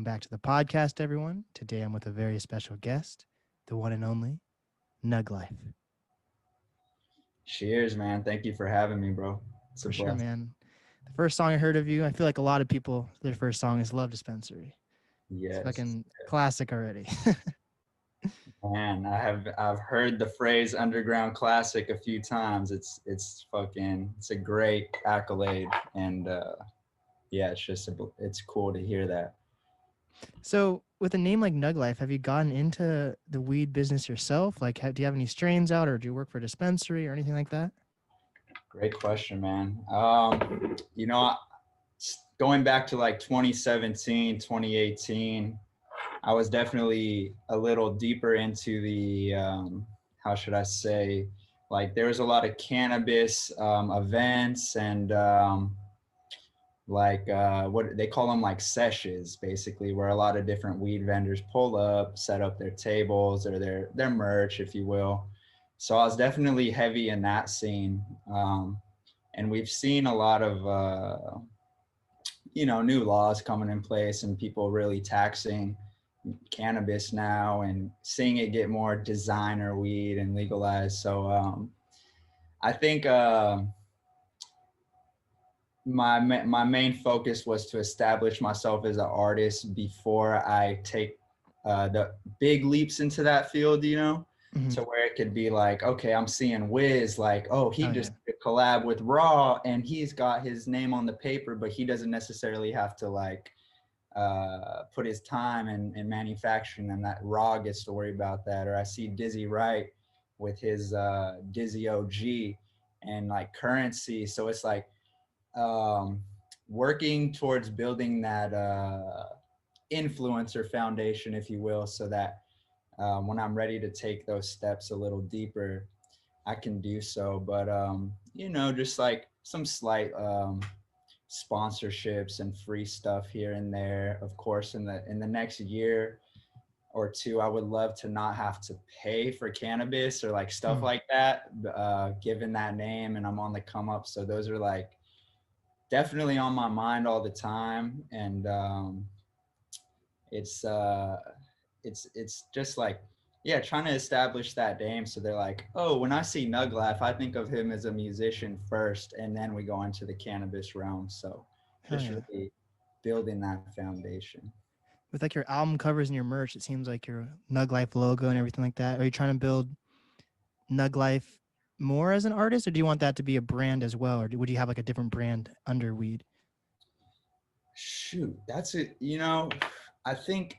back to the podcast, everyone. Today I'm with a very special guest, the one and only NugLife. Cheers, man. Thank you for having me, bro. It's a For sure, blessing. man. The first song I heard of you, I feel like a lot of people, their first song is Love Dispensary. It's Yes. fucking classic already. Man, I've heard the phrase underground classic a few times. It's a great accolade, and yeah, it's cool to hear that. So, with a name like NugLife, have you gotten into the weed business yourself? Like, do you have any strains out, or do you work for a dispensary or anything like that? Great question, man. Going back to like 2017, 2018, I was definitely a little deeper into the how should I say, like there was a lot of cannabis events and what they call them, like sessions, basically, where a lot of different weed vendors pull up, set up their tables or their merch, if you will. So I was definitely heavy in that scene, and we've seen a lot of new laws coming in place and people really taxing cannabis now and seeing it get more designer weed and legalized. So I think my main focus was to establish myself as an artist before I take the big leaps into that field, Mm-hmm. to where it could be like, okay, I'm seeing Wiz, like, oh, he Oh, just yeah. did a collab with Raw and he's got his name on the paper, but he doesn't necessarily have to like put his time in manufacturing them. That Raw gets to worry about that. Or I see Dizzy Wright with his Dizzy OG and like Currency. So it's like working towards building that influencer foundation, if you will, so that when I'm ready to take those steps a little deeper, I can do so. But just like some slight sponsorships and free stuff here and there. Of course, in the next year or two, I would love to not have to pay for cannabis or like stuff like that, given that name, and I'm on the come up. So those are like definitely on my mind all the time, and it's just like, yeah, trying to establish that name. So they're like, oh, when I see NugLife, I think of him as a musician first, and then we go into the cannabis realm. So Hell just yeah. really building that foundation. With like your album covers and your merch, it seems like your NugLife logo and everything like that. Are you trying to build NugLife more as an artist, or do you want that to be a brand as well, or would you have like a different brand under weed? Shoot, that's it. I think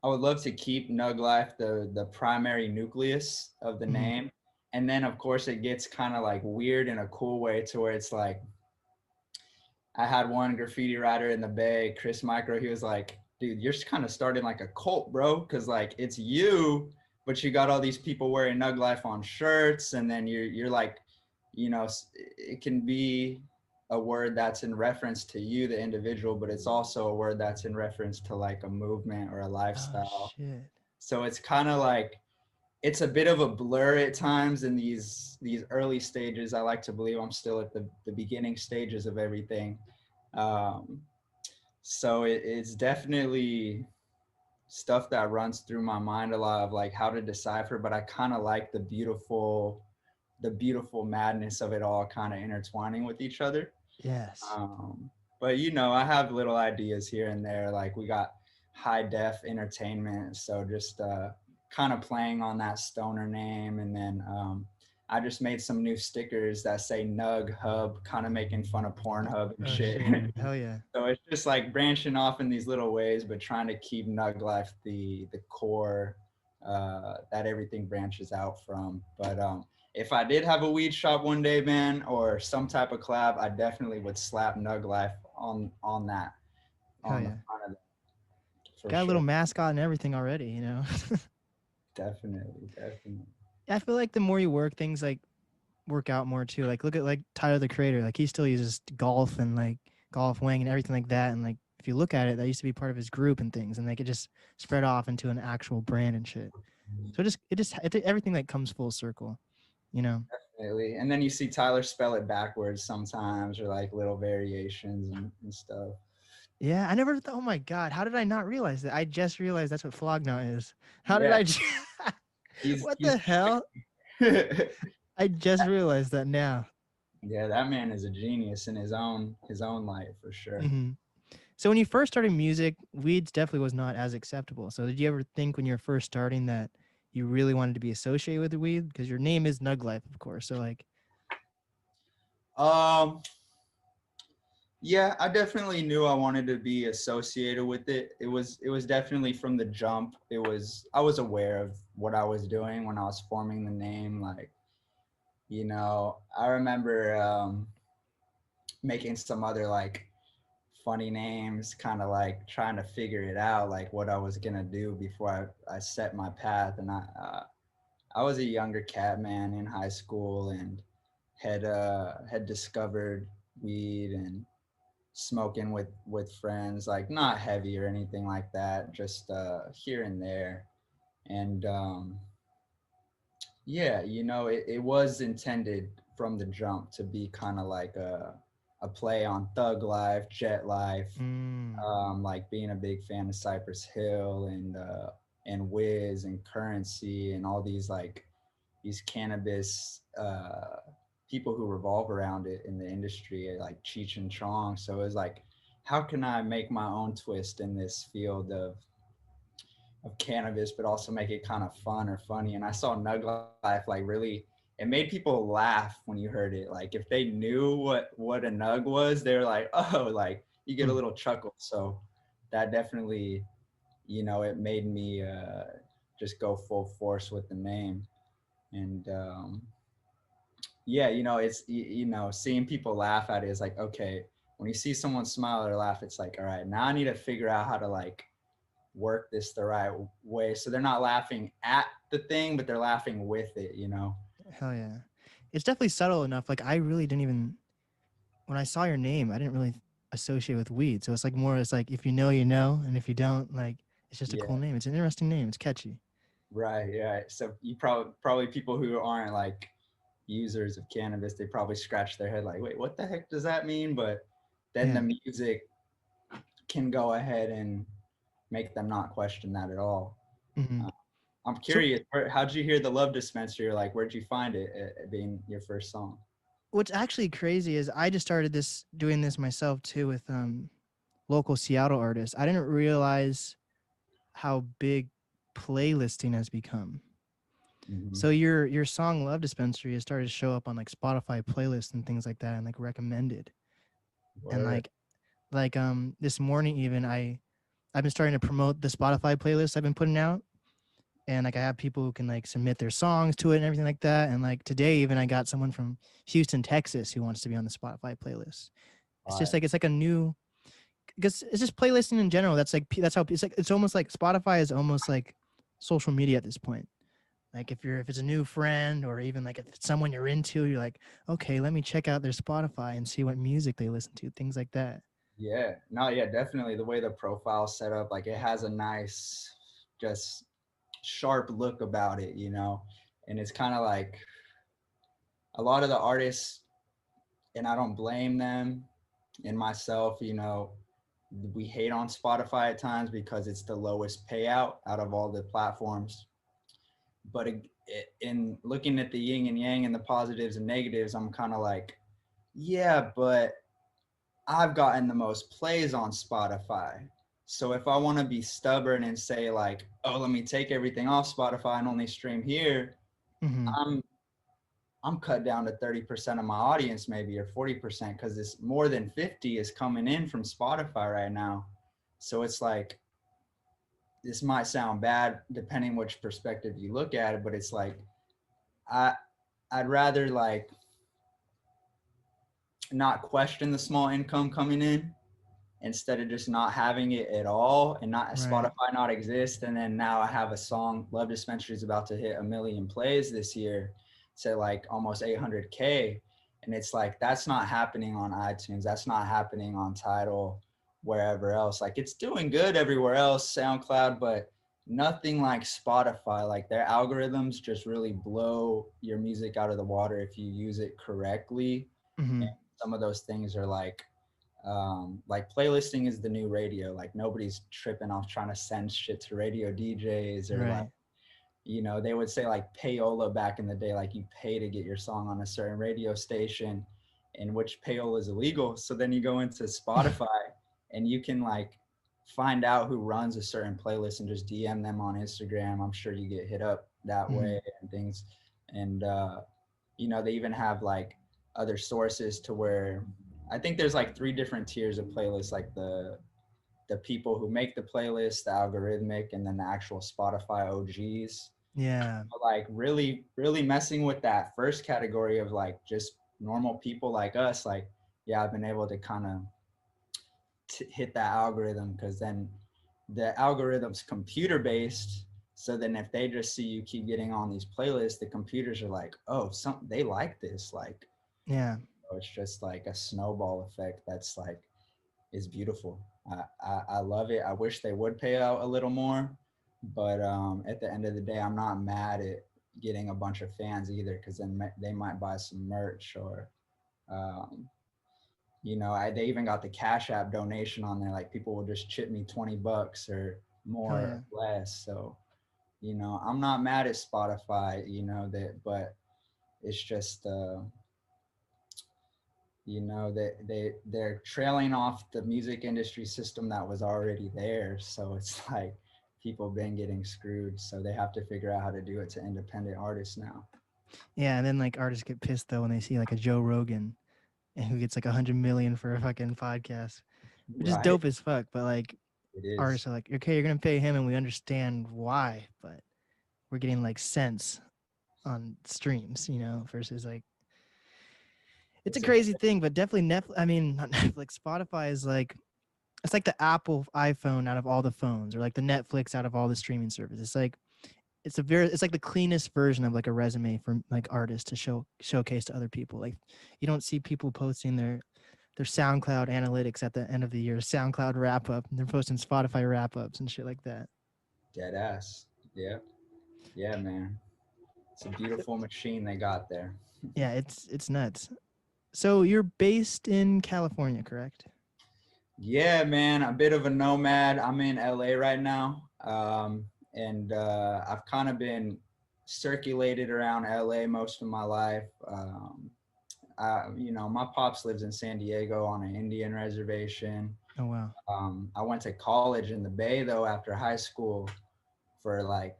I would love to keep NugLife the primary nucleus of the Mm-hmm. name. And then of course it gets kind of like weird in a cool way to where it's like, I had one graffiti writer in the Bay, Chris Micro. He was like, dude, you're kind of starting like a cult, bro. Cause like it's you, but you got all these people wearing NugLife on shirts. And then you're like, it can be a word that's in reference to you, the individual, but it's also a word that's in reference to like a movement or a Oh lifestyle. shit. So it's kind of like, it's a bit of a blur at times in these early stages. I like to believe I'm still at the beginning stages of everything. Um, so it's definitely stuff that runs through my mind a lot of like how to decipher, but I kind of like the beautiful madness of it all kind of intertwining with each other. Yes. But I have little ideas here and there. Like we got high def entertainment, so just kind of playing on that stoner name, and then I just made some new stickers that say Nug Hub, kind of making fun of Pornhub and Oh shit. shit. Hell yeah. So it's just like branching off in these little ways, but trying to keep NugLife the core that everything branches out from. But if I did have a weed shop one day, man, or some type of collab, I definitely would slap NugLife on that, Hell on the yeah. front of it, for Got a little sure. mascot and everything already, Definitely. I feel like the more you work, things like work out more too. Like look at like Tyler the Creator. Like he still uses golf and like golf wing and everything like that. And like if you look at it, that used to be part of his group and things, and like it just spread off into an actual brand and shit. So everything like comes full circle, you know. Definitely. And then you see Tyler spell it backwards sometimes, or like little variations and stuff. Yeah, I never thought. Oh my god, how did I not realize that? I just realized that's what flognaw is. How did Yeah, I? What he's the hell? I just realized that now. yeah, that man is a genius in his own life for sure. Hmm. So when you first started music, weeds definitely was not as acceptable. So did you ever think when you were first starting that you really wanted to be associated with the weed? Because your name is NugLife, of course. So like, Um, yeah, I definitely knew I wanted to be associated with it. It was definitely from the jump. I was aware of what I was doing when I was forming the name. Like, I remember making some other like funny names, kind of like trying to figure it out, like what I was gonna do before I set my path. And I was a younger cat man in high school and had discovered weed and smoking with friends, like not heavy or anything like that, just here and there. And yeah, it was intended from the jump to be kind of like a play on thug life, jet life, mm, like being a big fan of Cypress Hill and Wiz and Currency and all these like these cannabis people who revolve around it in the industry, like Cheech and Chong. So it was like, how can I make my own twist in this field of cannabis, but also make it kind of fun or funny? And I saw Nug Life like really, it made people laugh when you heard it. Like if they knew what a nug was, they were like, oh, like you get a mm. little chuckle. So that definitely, it made me just go full force with the name. And yeah, it's seeing people laugh at it is like, okay, when you see someone smile or laugh, it's like, all right, now I need to figure out how to like work this the right way, so they're not laughing at the thing, but they're laughing with it. Hell yeah. It's definitely subtle enough. Like I really didn't even when I saw your name, I didn't really associate with weed. So it's like more it's like if you know, you know, and if you don't, like it's just a Yeah, cool name. It's an interesting name. It's catchy. right, yeah. So you probably people who aren't like users of cannabis, they probably scratch their head like, wait, what the heck does that mean? But then Yeah. the music can go ahead and make them not question that at all. Hmm. Uh, I'm So curious, how'd you hear the Love Dispensary? Like, where'd you find it being your first song? what's actually crazy is I just started this doing this myself too with local Seattle artists. I didn't realize how big playlisting has become. Hmm. So your song Love Dispensary has started to show up on like Spotify playlists and things like that and like recommended. And Word. like this morning even I've been starting to promote the Spotify playlist I've been putting out. And like I have people who can like submit their songs to it and everything like that. And like today even I got someone from Houston, Texas who wants to be on the Spotify playlist. It's All just right. like it's like a new because it's just playlisting in general. That's like that's how it's like it's almost like Spotify is almost like social media at this point. Like if it's a new friend or even like if it's someone you're into, you're like, okay, let me check out their Spotify and see what music they listen to, things like that. Yeah. No, yeah, definitely. The way the profile's set up, like it has a nice, just sharp look about it. And it's kind of like a lot of the artists, and I don't blame them and myself, we hate on Spotify at times because it's the lowest payout out of all the platforms. But in looking at the yin and yang and the positives and negatives, I'm kind of like, yeah, but I've gotten the most plays on Spotify. So if I want to be stubborn and say like, oh, let me take everything off Spotify and only stream here, Mm-hmm. I'm I'm cut down to 30% of my audience maybe or 40% because it's more than 50 is coming in from Spotify right now. So it's like this might sound bad depending which perspective you look at it, but it's like I I'd rather like not question the small income coming in instead of just not having it at all and not Right. Spotify not exist. And then now I have a song, Love Dispensary is about to hit 1 million plays this year to like almost 800K. And it's like, that's not happening on iTunes. That's not happening on Tidal, wherever else. Like it's doing good everywhere else, SoundCloud, but nothing like Spotify. Like their algorithms just really blow your music out of the water if you use it correctly. Mm-hmm. And some of those things are like, Like playlisting is the new radio. Like nobody's tripping off trying to send shit to radio DJs or like, Right. you know, they would say like payola back in the day, like you pay to get your song on a certain radio station, in which payola is illegal. So then you go into Spotify and you can like find out who runs a certain playlist and just DM them on Instagram. I'm sure you get hit up that Mhm. way and things. And you know, they even have like other sources to where I think there's like three different tiers of playlists, like the people who make the playlist, the algorithmic, and then the actual Spotify OGs. Yeah. Like really, really messing with that first category of like just normal people like us. Like, yeah, I've been able to kind of hit that algorithm because then the algorithm's computer based. So then if they just see you keep getting on these playlists, the computers are like, oh, they like this. Like, Yeah. it's just like a snowball effect that's like is beautiful. I love it. I wish they would pay out a little more, but at the end of the day, I'm not mad at getting a bunch of fans either, because then they might buy some merch or, um, you know, they even got the Cash App donation on there. Like people will just chip me $20 or Hell more yeah. or less. So, you know, I'm not mad at Spotify, you know, that, but it's just, you know, they're trailing off the music industry system that was already there. So it's like people been getting screwed, so they have to figure out how to do it to independent artists now. Yeah, and then like artists get pissed though when they see like a Joe Rogan and who gets like 100 million for a fucking podcast, which is Right, dope as fuck. But like it is. artists are like, okay, you're gonna pay him, and we understand why, but we're getting like cents on streams, versus like it's a It's a crazy thing, but definitely Netflix. I mean, not Netflix. Spotify is like it's like the Apple iPhone out of all the phones, or like the Netflix out of all the streaming services. It's like the cleanest version of like a resume for like artists to showcase to other people. Like you don't see people posting their SoundCloud analytics at the end of the year, SoundCloud wrap up, and they're posting Spotify wrap ups and shit like that. dead ass. Yeah, yeah, man. It's a beautiful machine they got there. Yeah, it's nuts. So you're based in California, correct? Yeah, man, a bit of a nomad. I'm in LA right now, and I've kind of been circulated around LA most of my life. You know, my pops lives in San Diego on an Indian reservation. Oh wow. I went to college in the Bay though after high school for like,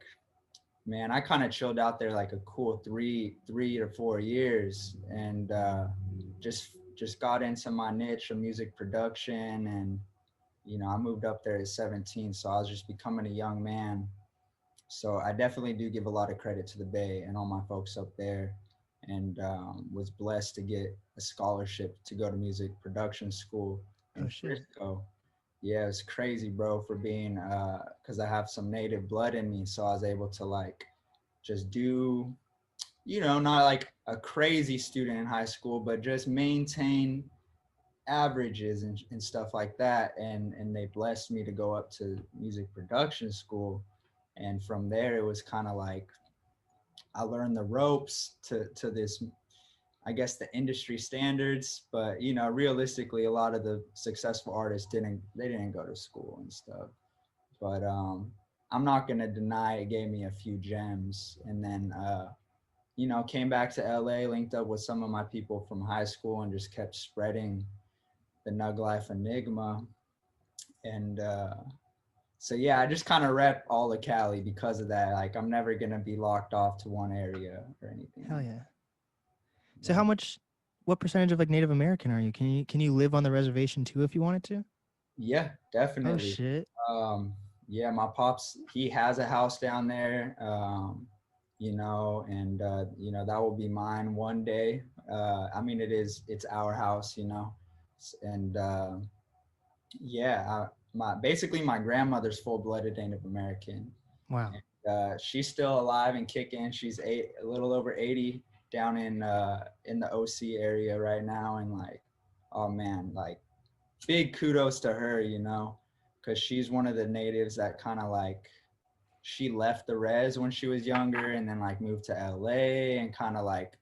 man, I kind of chilled out there like a cool three to 4 years, and just got into my niche of music production. And you know, I moved up there at 17, so I was just becoming a young man. So I definitely do give a lot of credit to the Bay and all my folks up there, and was blessed to get a scholarship to go to music production school Oh in shit. Frisco. Yeah, it's crazy, bro, for being because I have some native blood in me, so I was able to like just do, you know, not like a crazy student in high school, but just maintain averages and stuff like that. And they blessed me to go up to music production school, and from there it was kind of like I learned the ropes to this, I guess, the industry standards. But you know, realistically, a lot of the successful artists didn't go to school and stuff. But I'm not gonna deny it gave me a few gems. And then you know, came back to LA, linked up with some of my people from high school, and just kept spreading the NugLife enigma. And so yeah, I just kind of rep all of Cali because of that. Like I'm never gonna be locked off to one area or anything Hell like yeah. So that. what percentage of like Native American are you? Can you live on the reservation too if you wanted to? Yeah, Oh definitely. shit. Um, yeah, my pops, he has a house down there, you know, and, you know, that will be mine one day. I mean, it's our house, you know, and yeah, basically my grandmother's full-blooded Native American. Wow. She's still alive and kicking. She's a little over 80 down in the OC area right now. And like, oh man, like big kudos to her, you know, because she's one of the natives that kind of like she left the res when she was younger and then like moved to LA and kind of like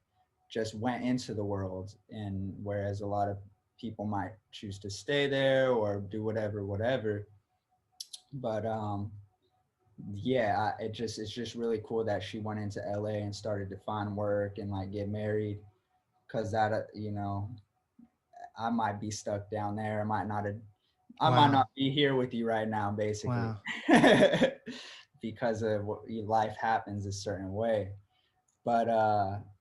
just went into the world. And whereas a lot of people might choose to stay there or do whatever. But yeah, it's just really cool that she went into LA and started to find work and like get married, because that you know, I might be stuck down there. I might Wow. not be here with you right now, basically, Wow. because of what life happens a certain way. But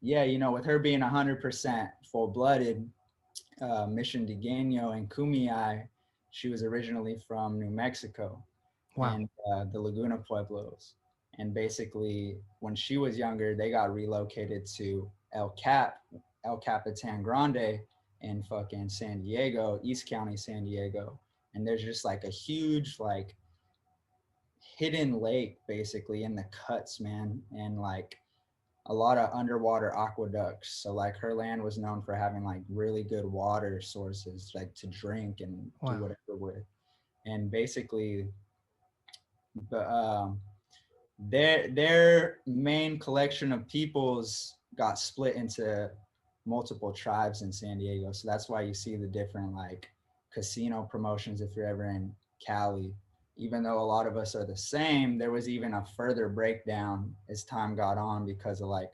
yeah, you know, with her being 100% full blooded, Mission de Gano and Kumeyaay, she was originally from New Mexico Wow. and the Laguna Pueblos. And basically, when she was younger, they got relocated to El Capitan Grande in fucking San Diego, East County, San Diego. And there's just like a huge, like, hidden lake basically in the cuts, man. And like a lot of underwater aqueducts. So like her land was known for having like really good water sources, like to drink and do Wow. whatever with. And basically, the their main collection of peoples got split into multiple tribes in San Diego. So that's why you see the different like casino promotions if you're ever in Cali. Even though a lot of us are the same, there was even a further breakdown as time got on because of like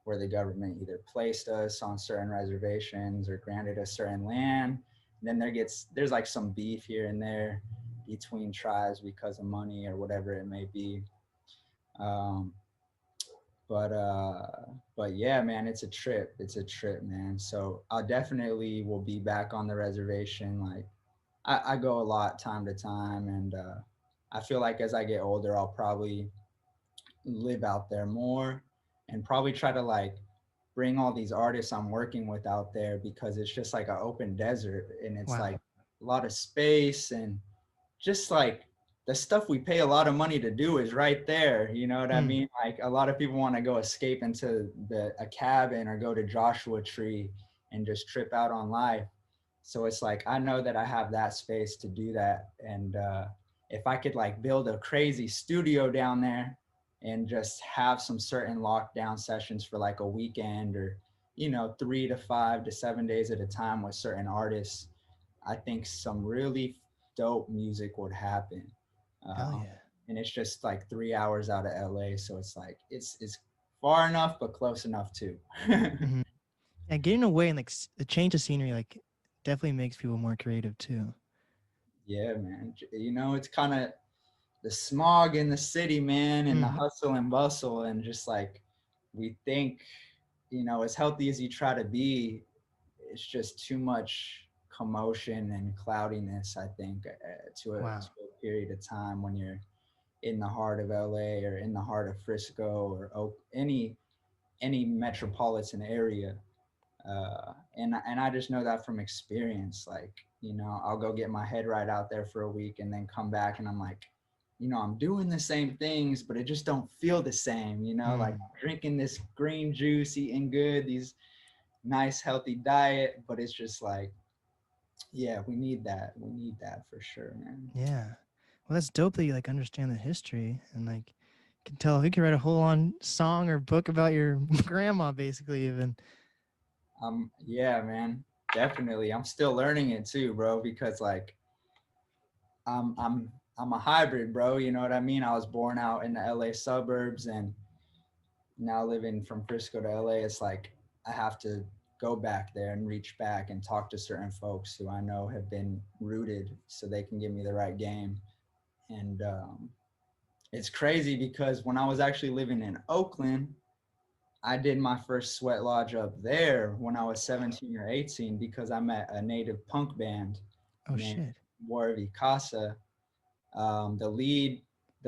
where the government either placed us on certain reservations or granted us certain land. And then there's like some beef here and there between tribes because of money or whatever it may be. Um, but uh, but yeah, man, it's a trip. It's a trip, man. So I definitely will be back on the reservation. Like I go a lot time to time, and I feel like as I get older, I'll probably live out there more and probably try to like bring all these artists I'm working with out there, because it's just like an open desert and it's Wow. like a lot of space, and just like the stuff we pay a lot of money to do is right there. You know what I Mm. mean? Like a lot of people want to go escape into a cabin or go to Joshua Tree and just trip out on life. So it's like I know that I have that space to do that, and if I could like build a crazy studio down there and just have some certain lockdown sessions for like a weekend, or 3 to 5 to 7 days at a time with certain artists, I think some really dope music would happen. Hell Um, yeah. and it's just like 3 hours out of LA, so it's like it's far enough but close enough too. Hmm. Yeah, getting away and like the change of scenery like definitely makes people more creative too. Yeah, man. It's kind of the smog in the city, man, and the Mm. hustle and bustle, and just like we think, as healthy as you try to be, it's just too much commotion and cloudiness, I think, to Wow. a period of time when you're in the heart of LA or in the heart of Frisco or any metropolitan area. And I just know that from experience. Like, I'll go get my head right out there for a week and then come back and I'm like, I'm doing the same things, but it just don't feel the same. Like Mm. I'm drinking this green juice, eating good, these nice healthy diet, but it's just like, yeah, we need that. We need that for sure, man. Yeah. Well, that's dope that you like understand the history and like can tell you can write a whole on song or book about your grandma basically even. Yeah, man, definitely. I'm still learning it too, bro, because like I'm I'm I'm a hybrid, bro. You know what I mean? I was born out in the LA suburbs, and now living from Frisco to LA, it's like I have to go back there and reach back and talk to certain folks who I know have been rooted so they can give me the right game. And it's crazy because when I was actually living in Oakland, I did my first sweat lodge up there when I was 17 or 18 because I met a native punk band Oh named shit. War Casa. The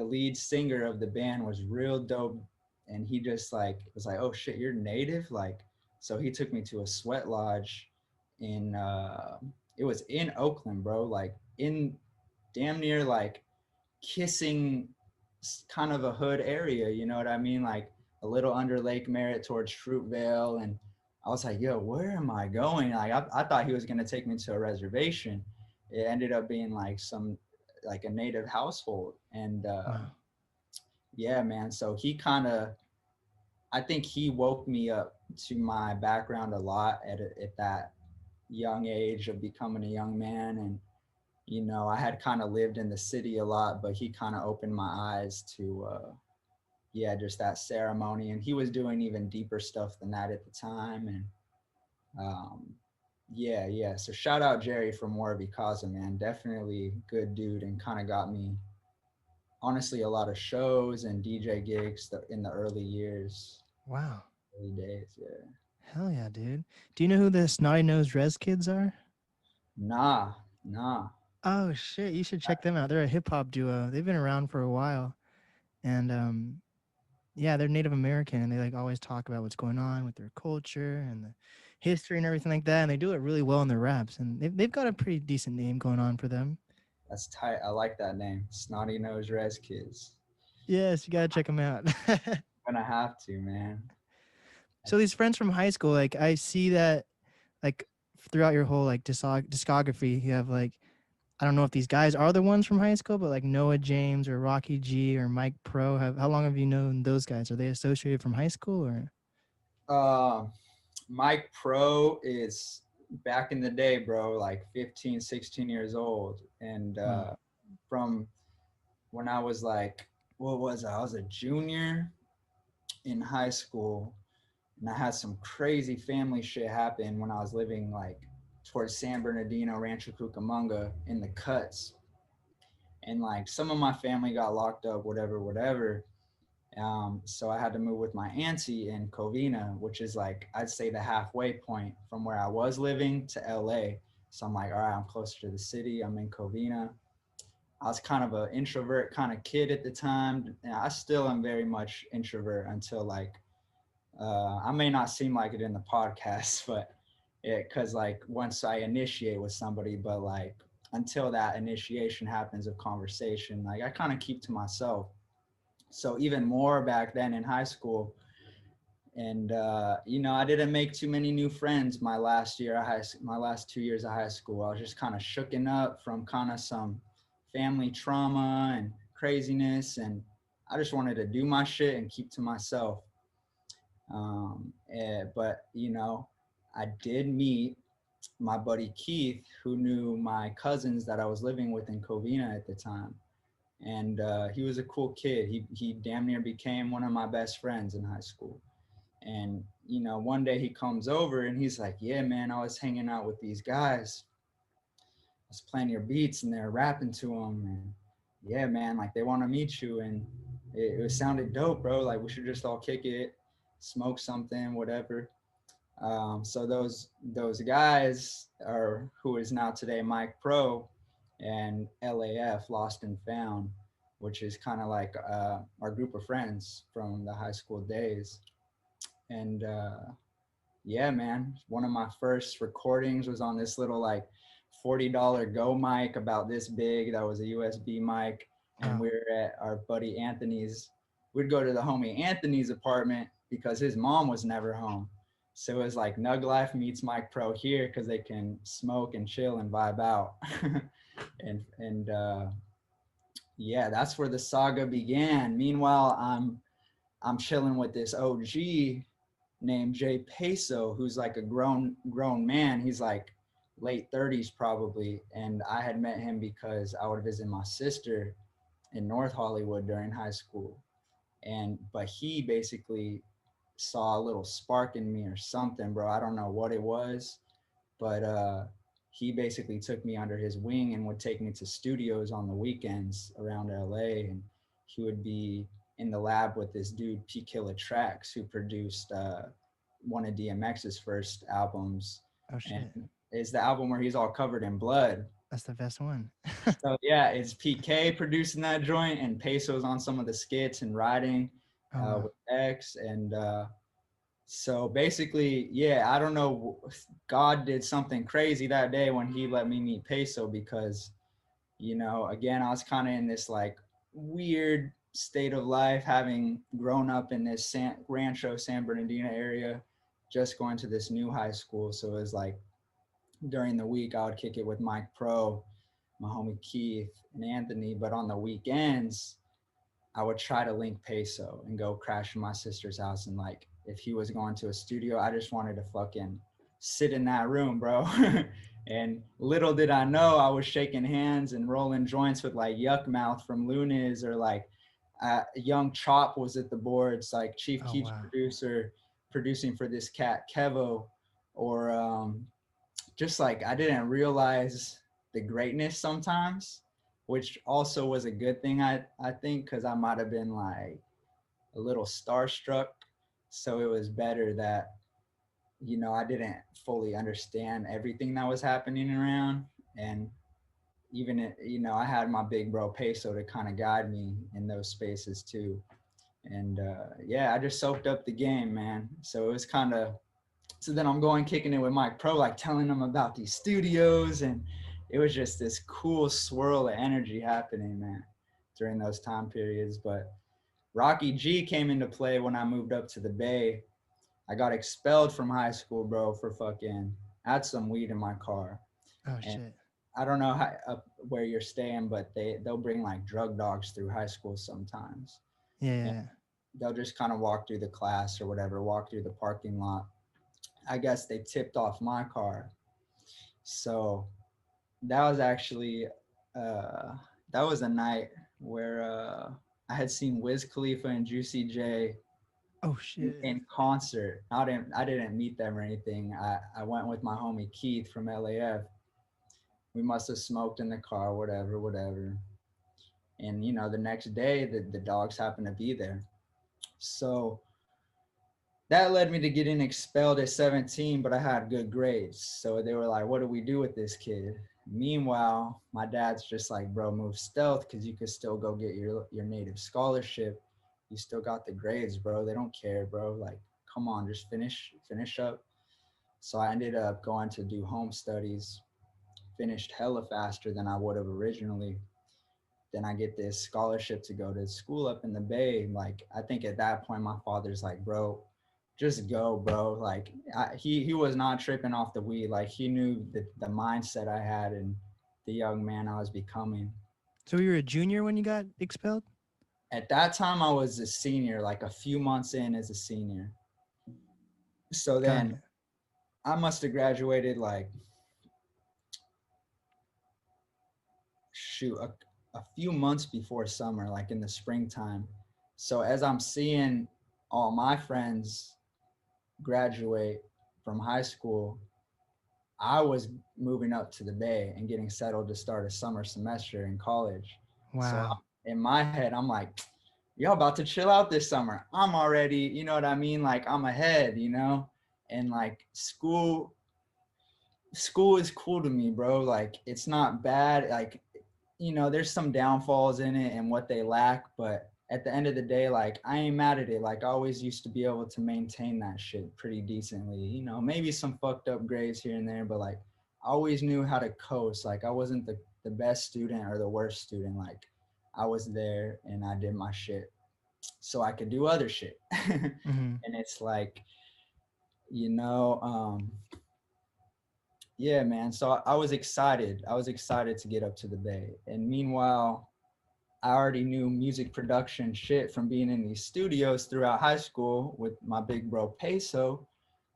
lead singer of the band was real dope, and he just like was like, "Oh shit, you're native!" Like, so he took me to a sweat lodge in it was in Oakland, bro. Like in damn near like kissing kind of a hood area. You know what I mean? Like a little under Lake Merritt towards Fruitvale, and I was like, "Yo, where am I going?" Like I thought he was gonna take me to a reservation. It ended up being like like a native household, and Wow. yeah, man. So he kind of, I think he woke me up to my background a lot at that young age of becoming a young man. And, you know, I had kind of lived in the city a lot, but he kind of opened my eyes to, yeah, just that ceremony. And he was doing even deeper stuff than that at the time. And, um, yeah, yeah. So shout out Jerry from Warby Casa, man. Definitely good dude, and kind of got me, honestly, a lot of shows and DJ gigs in the early years, Wow. early days. Yeah. Hell yeah, dude. Do you know who the Snotty Nose Res Kids are? Nah, nah. Oh shit, you should check them out. They're a hip hop duo. They've been around for a while. And yeah, they're Native American and they like always talk about what's going on with their culture and the history and everything like that. And they do it really well in their raps. And they've got a pretty decent name going on for them. That's tight. I like that name. Snotty Nose Res Kids. Yes, you gotta check them out. Gonna have to, man. So these friends from high school, like I see that like throughout your whole like discography, you have like I don't know if these guys are the ones from high school, but like Noah James or Rocky G or Mike Pro. How long have you known those guys? Are they associated from high school or? Uh, Mike Pro is back in the day, bro, like 15, 16 years old. And Wow. from when I was like, what was I? I was a junior in high school, and I had some crazy family shit happen when I was living like towards San Bernardino, Rancho Cucamonga in the cuts. And like some of my family got locked up, whatever, whatever. So I had to move with my auntie in Covina, which is like, I'd say the halfway point from where I was living to LA. So I'm like, all right, I'm closer to the city. I'm in Covina. I was kind of an introvert kind of kid at the time. And I still am very much introvert until like, I may not seem like it in the podcast, but cause like once I initiate with somebody, but like until that initiation happens of conversation, like I kind of keep to myself. So even more back then in high school. And you know, I didn't make too many new friends my last year of my last 2 years of high school. I was just kind of shooken up from kind of some family trauma and craziness, and I just wanted to do my shit and keep to myself. But you know, I did meet my buddy Keith, who knew my cousins that I was living with in Covina at the time. And he was a cool kid. He damn near became one of my best friends in high school. And you know, one day he comes over and he's like, "Yeah, man, I was hanging out with these guys. I was playing your beats and they're rapping to them. And yeah, man, like they want to meet you. And it sounded dope, bro. Like we should just all kick it, smoke something, whatever." So those guys are who is now today Mike Pro and LAF, Lost and Found, which is kind of like our group of friends from the high school days. And yeah, man, one of my first recordings was on this little like $40 Go mic about this big. That was a USB mic, and Wow. we were at our buddy Anthony's. We'd go to the homie Anthony's apartment because his mom was never home. So it was like NugLife meets Mike Pro here because they can smoke and chill and vibe out. And yeah, that's where the saga began. Meanwhile, I'm chilling with this OG named Jay Peso, who's like a grown man. He's like late 30s probably, and I had met him because I would visit my sister in North Hollywood during high school. And but he basically saw a little spark in me or something, bro. I don't know what it was, but he basically took me under his wing and would take me to studios on the weekends around LA, and he would be in the lab with this dude P Killer Tracks, who produced one of DMX's first albums, Oh and shit. is the album where he's all covered in blood. That's the best one. So yeah, it's PK producing that joint, and Peso's on some of the skits and writing Oh wow. with X. And so basically, yeah, I don't know. God did something crazy that day when he let me meet Peso because, you know, again, I was kind of in this like weird state of life, having grown up in this Rancho San Bernardino area, just going to this new high school. So it was like during the week, I would kick it with Mike Pro, my homie Keith, and Anthony. But on the weekends, I would try to link Peso and go crash in my sister's house. And like, if he was going to a studio, I just wanted to fucking sit in that room, bro. And little did I know, I was shaking hands and rolling joints with like Yuck Mouth from Lunas, or like Young Chop was at the boards, like Chief Oh Keef's wow. producer, producing for this cat Kevo, or just like I didn't realize the greatness sometimes, which also was a good thing, I think, because I might have been like a little starstruck. So it was better that, I didn't fully understand everything that was happening around. And even I had my big bro Peso to kind of guide me in those spaces too. And yeah, I just soaked up the game, man. So it was kind of, so then I'm going kicking it with Mike Pro, like telling him about these studios, and it was just this cool swirl of energy happening, man, during those time periods. But Rocky G came into play when I moved up to the Bay. I got expelled from high school, bro, for fucking, I had some weed in my car. Oh And shit. I don't know how, where you're staying, but they'll bring like drug dogs through high school sometimes. Yeah, And yeah. they'll just kind of walk through the class or whatever, walk through the parking lot. I guess they tipped off my car. So that was actually, uh, that was a night where I had seen Wiz Khalifa and Juicy J Oh shit. in concert. I didn't meet them or anything. I went with my homie Keith from LAF. We must have smoked in the car, whatever, whatever. And the next day the dogs happened to be there. So that led me to getting expelled at 17, but I had good grades. So they were like, what do we do with this kid? Meanwhile, my dad's just like, bro, move stealth, because you could still go get your native scholarship. You still got the grades, bro. They don't care, bro. Like, come on, just finish up. So I ended up going to do home studies, finished hella faster than I would have originally. Then I get this scholarship to go to school up in the Bay. Like, I think at that point my father's like, bro, just go, bro. Like, he was not tripping off the weed. Like, he knew the mindset I had and the young man I was becoming. So you were a junior when you got expelled? At that time I was a senior, like a few months in as a senior. So Got then it. I must have graduated like, shoot, a few months before summer, like in the springtime. So as I'm seeing all my friends graduate from high school, I was moving up to the Bay and getting settled to start a summer semester in college. So Wow. in my head, I'm like, y'all about to chill out this summer. I'm already, you know what I mean? Like, I'm ahead, and like school is cool to me, bro. Like, it's not bad. Like, there's some downfalls in it and what they lack, but at the end of the day, like, I ain't mad at it. Like, I always used to be able to maintain that shit pretty decently. Maybe some fucked up grades here and there, but like, I always knew how to coast. Like, I wasn't the best student or the worst student. Like, I was there and I did my shit so I could do other shit. And Mm-hmm. it's like, you know, yeah, man. So I was excited. I was excited to get up to the Bay. And meanwhile, I already knew music production shit from being in these studios throughout high school with my big bro Peso.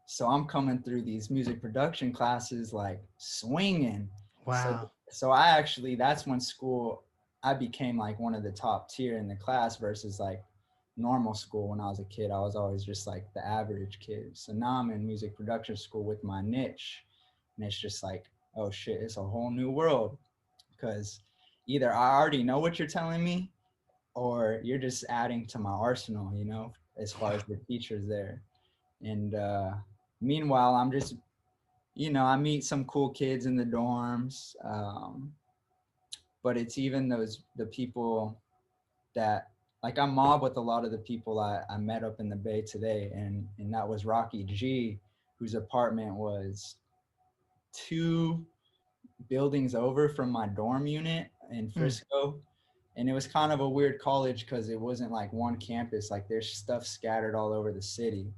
So I'm coming through these music production classes like swinging. So Wow. so I actually, that's when school, I became like one of the top tier in the class versus like normal school. When I was a kid, I was always just like the average kid. So now I'm in music production school with my niche, and it's just like, oh shit, it's a whole new world, because either I already know what you're telling me or you're just adding to my arsenal, as far Yeah. as the teachers there. And meanwhile, I'm just, I meet some cool kids in the dorms, but it's even the people that, like, I mob with a lot of the people I met up in the Bay today, and that was Rocky G, whose apartment was 2 buildings over from my dorm unit in Mm. Frisco. And it was kind of a weird college because it wasn't like one campus. Like, there's stuff scattered all over the city.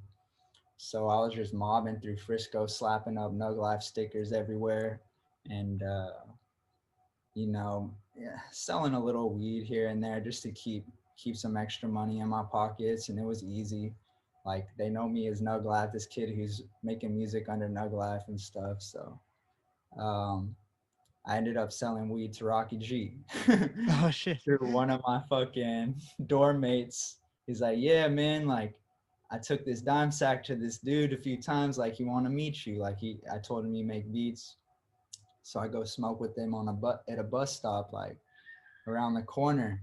So I was just mobbing through Frisco, slapping up NugLife stickers everywhere, and yeah, selling a little weed here and there just to keep some extra money in my pockets. And it was easy. like they know me as NugLife, this kid who's making music under NugLife and stuff. So um, I ended up selling weed to Rocky G Oh shit. through one of my fucking dorm mates. He's like, yeah, man, like I took this dime sack to this dude a few times. Like he want to meet you. I told him you make beats. So I go smoke with them at a bus stop, like around the corner.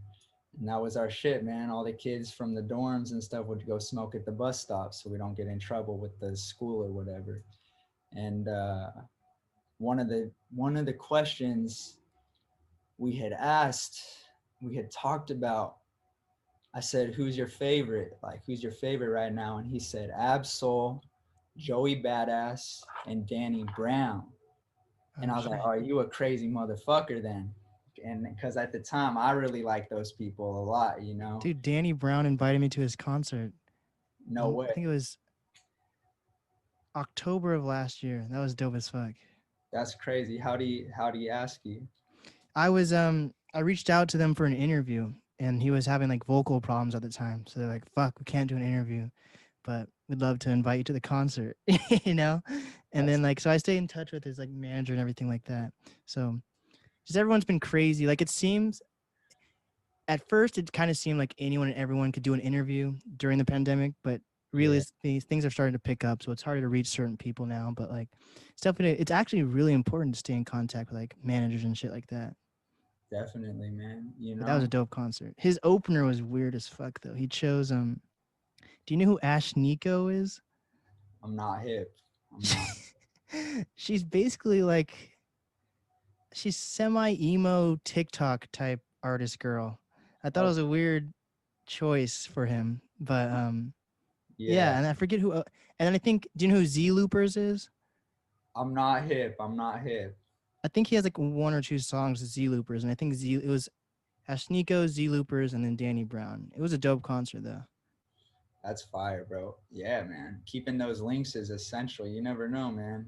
And that was our shit, man. All the kids from the dorms and stuff would go smoke at the bus stop so we don't get in trouble with the school or whatever. And one of the questions we had asked, we had talked about, I said, who's your favorite? Like, who's your favorite right now? And he said, Absol, Joey Badass, and Danny Brown. And Oh I was like, shit. are you a crazy motherfucker then? And because at the time, I really liked those people a lot, you know? Dude, Danny Brown invited me to his concert. No I way. think it was October of last year. That was dope as fuck. That's crazy. How do you ask you? I reached out to them for an interview and he was having like vocal problems at the time. So they're like, fuck, we can't do an interview, but we'd love to invite you to the concert, you know? And That's then like so I stayed in touch with his like manager and everything like that. So just everyone's been crazy. Like it seems at first it kind of seemed like anyone and everyone could do an interview during the pandemic, but really yeah, things are starting to pick up, so it's harder to reach certain people now. But like it's actually really important to stay in contact with like managers and shit like that. definitely, man. You But that was a know, dope concert. His opener was weird as fuck though. He chose do you know who Ash Nico is? I'm not hip. I'm not. She's basically like she's semi emo TikTok type artist girl. I thought it was Okay. a weird choice for him, but Yeah, yeah, and I forget who. And then I think, do you know who Z Loopers is? I'm not hip. I'm not hip. I think he has like one or two songs with Z Loopers, and I think it was Ashnico, Z Loopers, and then Danny Brown. It was a dope concert though. That's fire, bro. Yeah, man. Keeping those links is essential. You never know, man.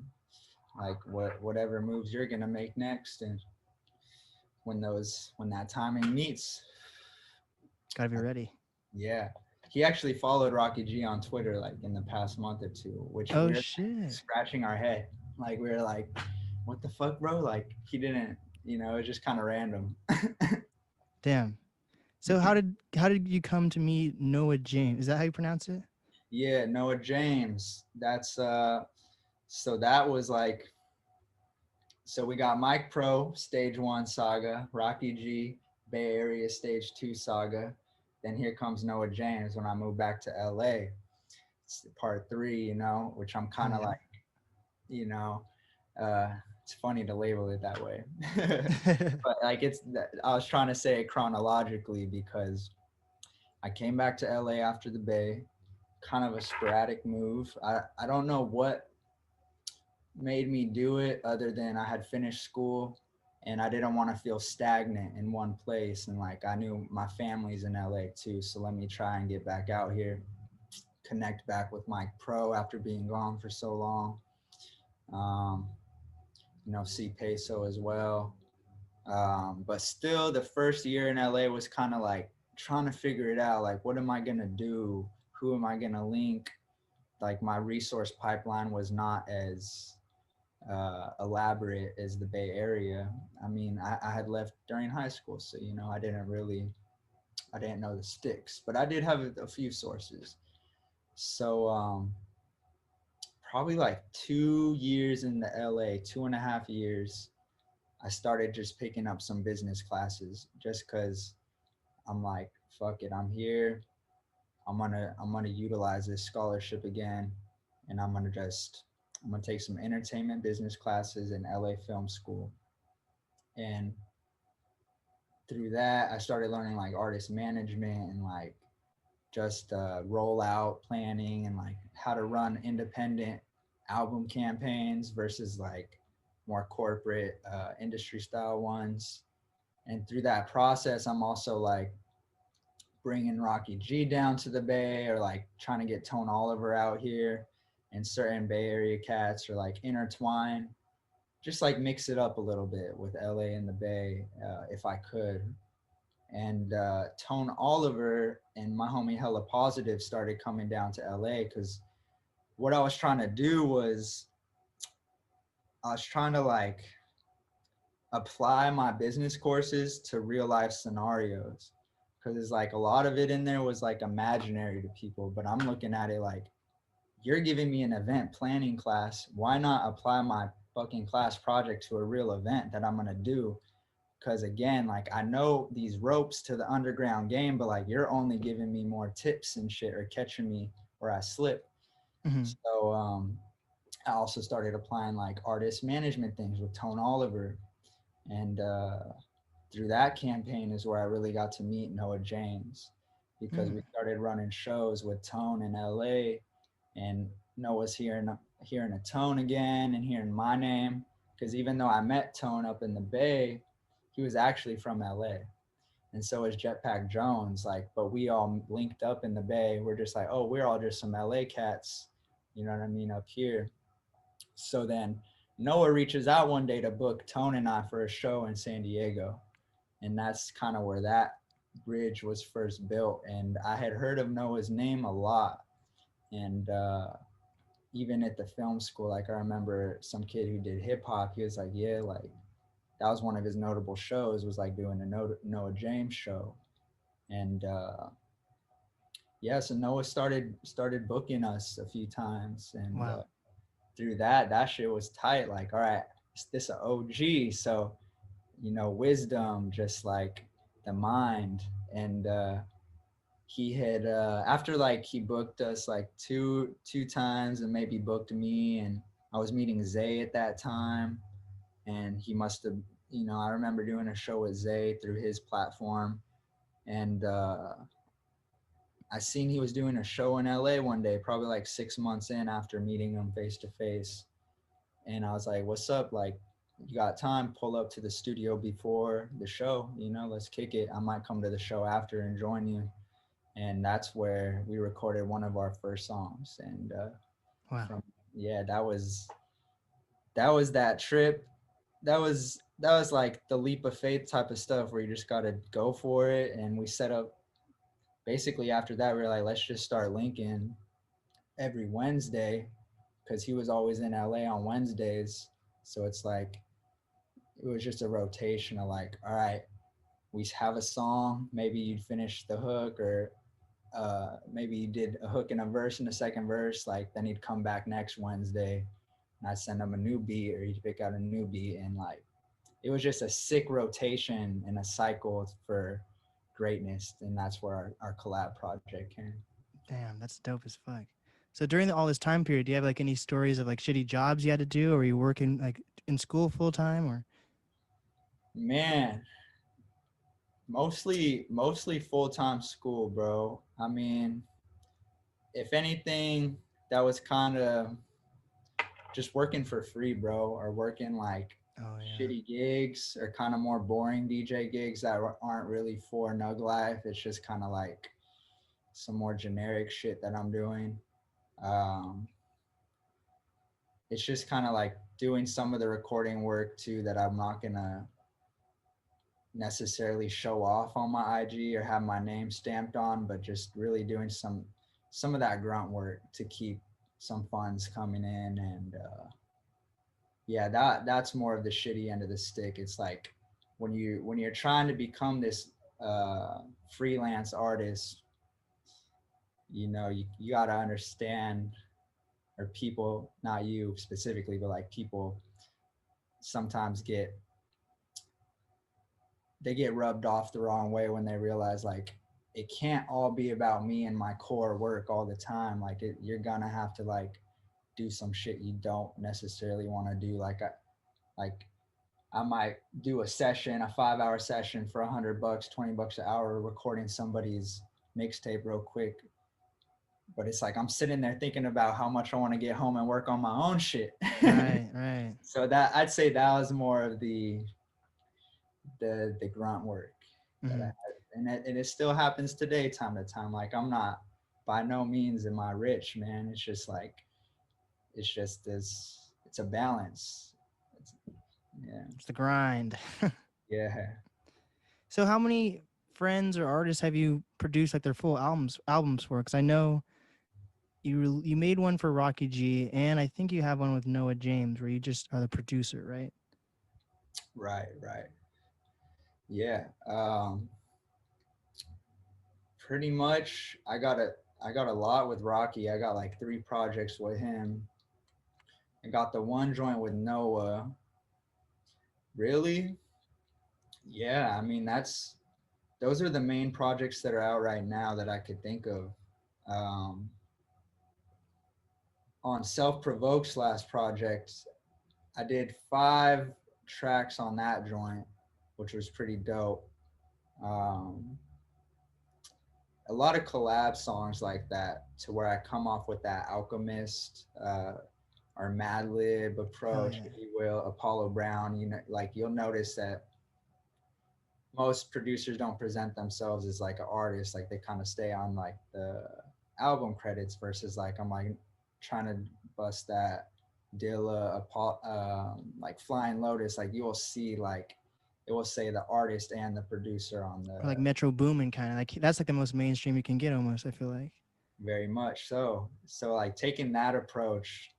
Like whatever moves you're gonna make next, and when that timing meets, Gotta be I, ready. yeah. He actually followed Rocky G on Twitter like in the past month or two, which Oh we're shit! scratching our head. Like we are like, what the fuck, bro? Like he didn't, it's just kind of random. Damn. So how did you come to meet Noah James? Is that how you pronounce it? Yeah, Noah James. That's so that was like so we got Mike Pro stage 1 saga, Rocky G Bay Area stage 2 saga. Then here comes Noah James when I moved back to LA. It's part 3, which I'm kind of Yeah. like, you know, uh it's funny to label it that way. But like I was trying to say it chronologically because I came back to LA after the Bay, kind of a sporadic move. I don't know what made me do it other than I had finished school and I didn't want to feel stagnant in one place. And like I knew my family's in LA too. So let me try and get back out here, connect back with Mike Pro after being gone for so long. Um, see Peso as well. But still, the first year in LA was kind of like trying to figure it out. Like, what am I going to do? Who am I going to link? Like, my resource pipeline was not as elaborate as the Bay Area. I mean, I had left during high school, so I didn't know the sticks, but I did have a few sources. So probably like 2 years in the LA, 2.5 years, I started just picking up some business classes just because I'm like, fuck it, I'm here. I'm gonna utilize this scholarship again, and I'm gonna take some entertainment business classes in LA Film School. And through that, I started learning like artist management and like just rollout planning and like how to run independent album campaigns versus like more corporate industry style ones. And through that process, I'm also like bringing Rocky G down to the Bay or like trying to get Tone Oliver out here and certain Bay Area cats or like intertwine, just like mix it up a little bit with LA and the Bay if I could. And Tone Oliver and my homie Hella Positive started coming down to LA because what I was trying to do was I was trying to like apply my business courses to real life scenarios because it's like a lot of it in there was like imaginary to people, but I'm looking at it like you're giving me an event planning class. Why not apply my fucking class project to a real event that I'm gonna do? Because again, like I know these ropes to the underground game, but like you're only giving me more tips and shit or catching me where I slip. Mm-hmm. So I also started applying like artist management things with Tone Oliver, and through that campaign is where I really got to meet Noah James because we Mm. started running shows with Tone in LA, and Noah's hearing a Tone again and hearing my name because even though I met Tone up in the Bay, he was actually from LA. And so is Jetpack Jones. Like, but we all linked up in the Bay. We're just like, oh, we're all just some LA cats, you know what I mean, up here. So then Noah reaches out one day to book Tone and I for a show in San Diego. And that's kind of where that bridge was first built. And I had heard of Noah's name a lot. And even at the film school, like I remember some kid who did hip hop, he was like, yeah, like that was one of his notable shows was like doing a Noah James show. And yeah, so Noah started booking us a few times. And Wow. through that shit was tight. Like, all right, is this a OG? So, you know, wisdom, just like the mind. And he had after like he booked us like two times and maybe booked me, and I was meeting Zay at that time, and he must have, you know, I remember doing a show with Zay through his platform, and I seen he was doing a show in LA one day, probably like 6 months in after meeting him face to face. And I was like, what's up? Like, you got time? Pull up to the studio before the show, you know, let's kick it. I might come to the show after and join you. And that's where we recorded one of our first songs. And Wow. from, yeah, that was that trip. That was like the leap of faith type of stuff where you just got to go for it. And we set up basically after that, we were like, let's just start linking every Wednesday because he was always in LA on Wednesdays. So it's like, it was just a rotation of like, all right, we have a song, maybe you'd finish the hook, or maybe you did a hook and a verse and a second verse, like then he'd come back next Wednesday and I'd send him a new beat or he'd pick out a new beat. And like, it was just a sick rotation and a cycle for greatness. And that's where our collab project came. Damn, that's dope as fuck. So during all this time period, do you have like any stories of like shitty jobs you had to do, or were you working like in school full time, or? Man, mostly full-time school, bro. I mean, if anything, that was kind of just working for free, bro, or working like Oh yeah. shitty gigs or kind of more boring DJ gigs that aren't really for Nug Life. It's just kind of like some more generic shit that I'm doing. Um, it's just kind of like doing some of the recording work too that I'm not gonna necessarily show off on my IG or have my name stamped on, but just really doing some of that grunt work to keep some funds coming in. And yeah, that's more of the shitty end of the stick. It's like when you're trying to become this freelance artist, you know, you got to understand, or people, not you specifically, but like people sometimes they get rubbed off the wrong way when they realize like it can't all be about me and my core work all the time. Like you're gonna have to like do some shit you don't necessarily want to do. Like I might do a session, a 5 hour session for $100, $20 an hour, recording somebody's mixtape real quick. But it's like I'm sitting there thinking about how much I want to get home and work on my own shit. Right, right. So that I'd say that was more of the grunt work that I Mm-hmm. had, and it still happens today, time to time. Like I'm not, by no means am I rich, man. It's just like it's just this. It's a balance. It's, yeah, It's the grind. yeah. So how many friends or artists have you produced like their full albums for? Because I know you made one for Rocky G, and I think you have one with Noah James where you just are the producer, right? Right, right. Yeah. Pretty much I got a lot with Rocky. I got like 3 projects with him. I got the one joint with Noah. Really? Yeah, I mean that's those are the main projects that are out right now that I could think of. Um, on Self Provoked's last project, I did 5 tracks on that joint, which was pretty dope. Um, a lot of collab songs like that, to where I come off with that Alchemist, or Mad Lib Hell approach, yeah. if you will, Apollo Brown. You know, like you'll notice that most producers don't present themselves as like an artist. Like they kind of stay on like the album credits versus like I'm like trying to bust that Dilla, like Flying Lotus. Like you will see like it will say the artist and the producer on Or like the. Metro Boomin kind of like that's like the most mainstream you can get almost. I feel like. Very much so. So like taking that approach,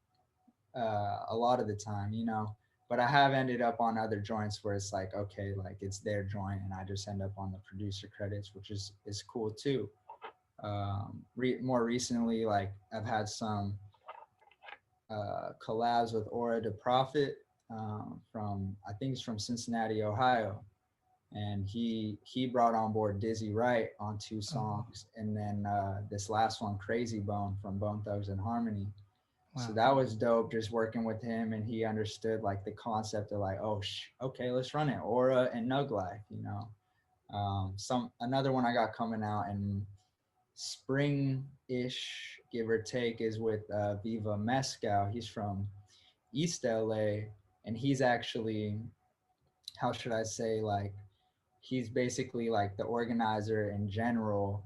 a lot of the time, you know. But I have ended up on other joints where it's like, okay, like it's their joint, and I just end up on the producer credits, which is cool too. More recently, like I've had some collabs with Aura the Prophet, from I think it's from Cincinnati, Ohio, and he brought on board Dizzy Wright on 2 Oh songs, and then this last one, Crazy Bone from Bone Thugs and Harmony. So wow, that was dope, just working with him, and he understood like the concept of like, oh, okay, let's run it, Aura and NugLife, you know. Some another one I got coming out in spring-ish, give or take, is with Viva Mescal. He's from East LA, and he's actually, how should I say, like he's basically like the organizer in general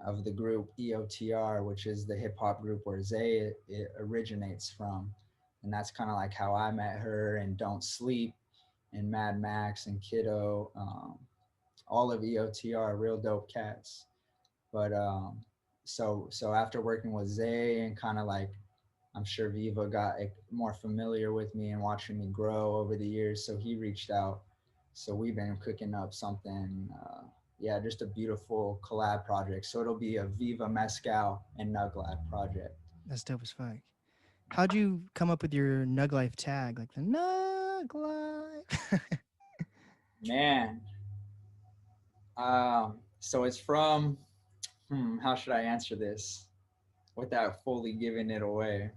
of the group EOTR, which is the hip hop group where Zay it originates from. And that's kind of like how I met her, and Don't Sleep and Mad Max and Kiddo. All of EOTR, real dope cats. But so after working with Zay and kind of like, I'm sure Viva got more familiar with me and watching me grow over the years. So he reached out. So we've been cooking up something, yeah, just a beautiful collab project. So it'll be a Viva Mescal and NugLife project. that's dope as fuck. How'd you come up with your Nug Life tag? Like the Nug Life. Man, so it's from, how should I answer this without fully giving it away?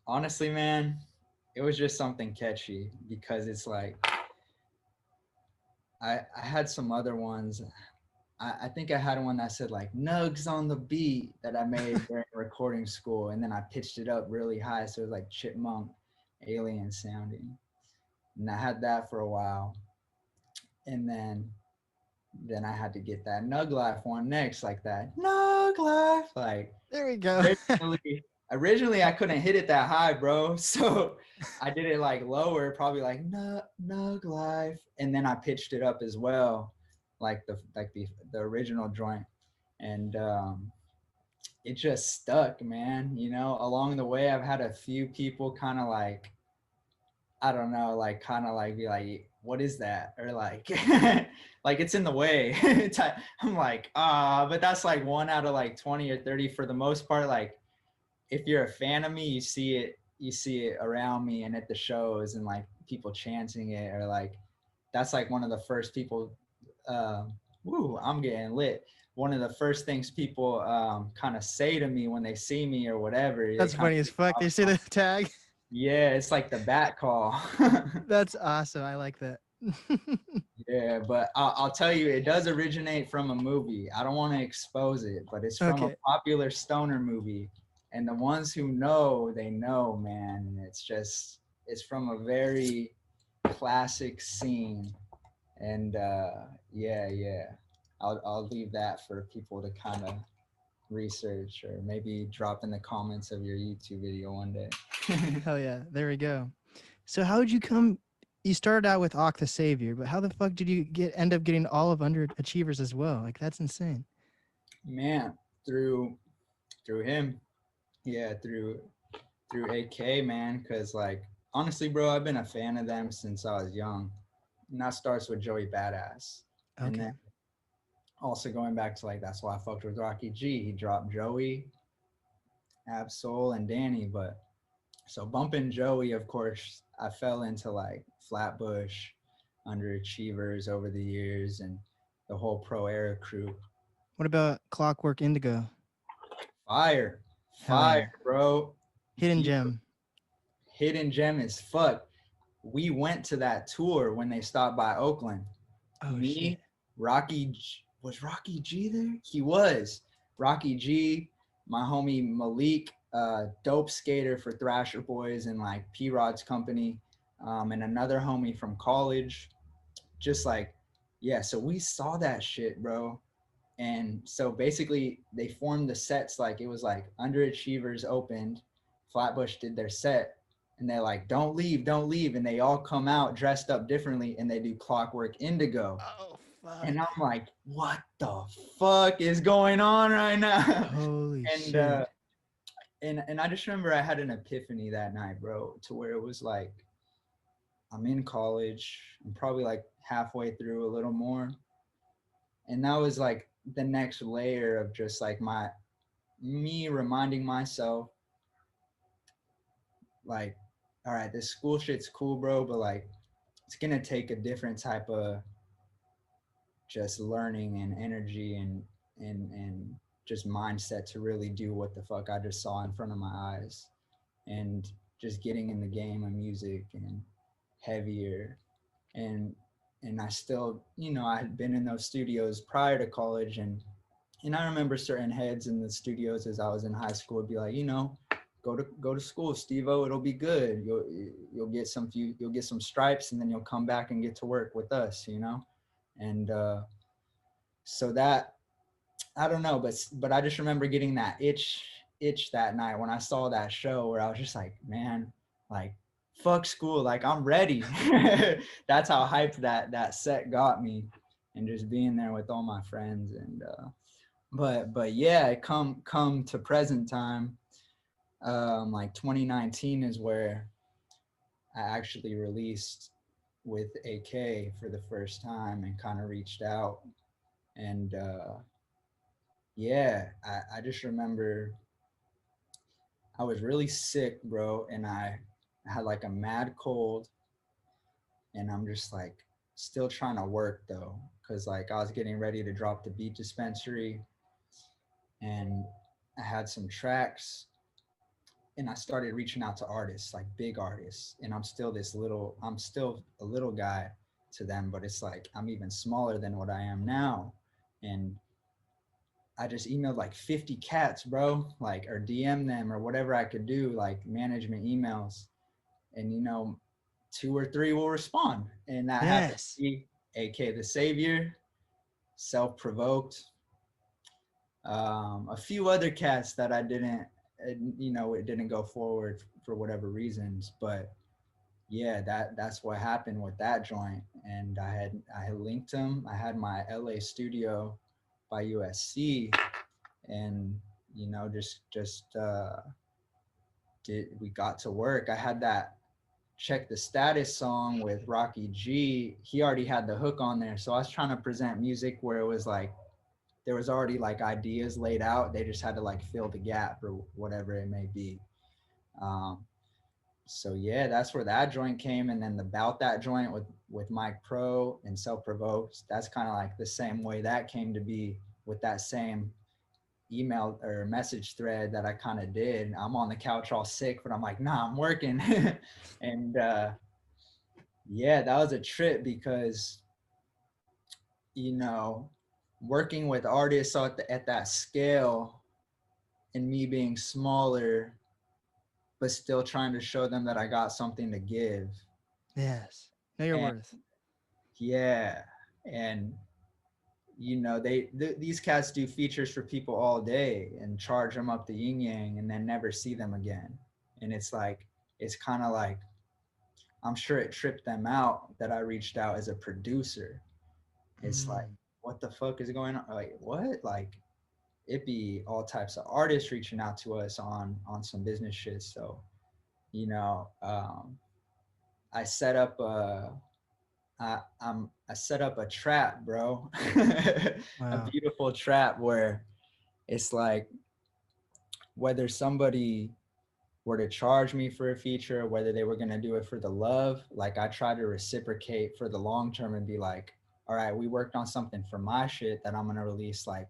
Honestly, man, it was just something catchy because it's like, I had some other ones. I think I had one that said like Nugs on the beat that I made during recording school, and then I pitched it up really high, so it was like chipmunk, alien sounding, and I had that for a while, and then I had to get that Nug Life one next, like that Nug Life, like There we go. originally I couldn't hit it that high, bro, so I did it like lower, probably like Nug Life, and then I pitched it up as well, like the original joint, and it just stuck, man. You know, along the way, I've had a few people kind of like, I don't know, like kind of like be like, what is that? Or like, like it's in the way. I'm like, but that's like 1 out of like 20 or 30 for the most part. Like, if you're a fan of me, you see it around me and at the shows and like people chanting it, or like, that's like one of the first people, woo, I'm getting lit. One of the first things people kind of say to me when they see me or whatever, they That's kind funny as fuck. They say of, the tag. yeah, it's like the bat call. That's awesome. I like that. Yeah, but I'll tell you, it does originate from a movie. I don't want to expose it, but it's from a Okay. popular stoner movie. And the ones who know, they know, man. And it's from a very classic scene. And yeah, yeah. I'll leave that for people to kind of research, or maybe drop in the comments of your YouTube video one day. Hell yeah. There we go. So how would you come? you started out with Ock the Savior, but how the fuck did you end up getting all of Underachievers as well? Like that's insane. Man, through him. Yeah, through AK, man, because like honestly, bro, I've been a fan of them since I was young. And that starts with Joey Badass. And Okay. then also going back to like that's why I fucked with Rocky G. He dropped Joey, Absol, and Danny. But so bumping Joey, of course, I fell into like Flatbush, Underachievers over the years, and the whole Pro Era crew. What about Clockwork Indigo? Fire, Hell fire, yeah. bro. Hidden Deep Gem. hidden gem as fuck. We went to that tour when they stopped by Oakland. Oh shit. Me, was Rocky G there? He was. Rocky G, my homie Malik, dope skater for Thrasher Boys and like P Rod's company, and another homie from college. Just like, yeah, so we saw that shit, bro. And so basically, they formed the sets like it was like Underachievers opened, Flatbush did their set, and they're like, don't leave. And they all come out dressed up differently and they do Clockwork Indigo. Oh And fuck. I'm like, what the fuck is going on right now? Holy and shit. and I just remember I had an epiphany that night, bro, to where it was like I'm in college, I'm probably like halfway through a little more. And that was like the next layer of just like me reminding myself like, all right, this school shit's cool, bro, but like it's gonna take a different type of just learning and energy and just mindset to really do what the fuck I just saw in front of my eyes, and just getting in the game of music and heavier. and and I still, I had been in those studios prior to college, and I remember certain heads in the studios as I was in high school would be like, go to school, Steve-O, it'll be good. You'll get some stripes, and then you'll come back and get to work with us. And so that, I don't know, but I just remember getting that itch that night when I saw that show where I was just like, man, like fuck school, like I'm ready. That's how hyped that set got me, and just being there with all my friends. And but yeah, it come to present time. Like 2019 is where I actually released with AK for the first time and kind of reached out. And yeah, I just remember I was really sick, bro, and I had like a mad cold, and I'm just like still trying to work though, because like I was getting ready to drop the Beat Dispensary, and I had some tracks, and I started reaching out to artists, like big artists, and I'm still a little guy to them, but it's like I'm even smaller than what I am now. And I just emailed like 50 cats, bro, like, or DM them or whatever I could do, like management emails. And, two or three will respond. And that happened to Yes. be AK the Savior, Self Provoked, a few other cats that I didn't, it didn't go forward for whatever reasons. But yeah, that's what happened with that joint. And I had linked them. I had my LA studio by USC, and just did we got to work. I had that Check the Status song with Rocky G. He already had the hook on there, so I was trying to present music where it was like there was already like ideas laid out. They just had to like fill the gap or whatever it may be. um, so yeah, that's where that joint came. And then about that joint with Mike Pro and Self Provoked, that's kind of like the same way that came to be, with that same email or message thread that I kind of did. I'm on the couch all sick, but I'm like, nah, I'm working. And yeah, that was a trip because, you know, working with artists at that scale, and me being smaller, but still trying to show them that I got something to give. Yes. Know your And worth. yeah, and these cats do features for people all day and charge them up the yin yang and then never see them again. And it's like, it's kind of like I'm sure it tripped them out that I reached out as a producer. It's like, Mm. what the fuck is going on? Like, what? Like, it be all types of artists reaching out to us on some business shit. So, you know, I set up I set up a trap, bro. A Wow. beautiful trap where it's like whether somebody were to charge me for a feature, whether they were going to do it for the love, like I try to reciprocate for the long term and be like, all right, we worked on something for my shit that I'm going to release. Like,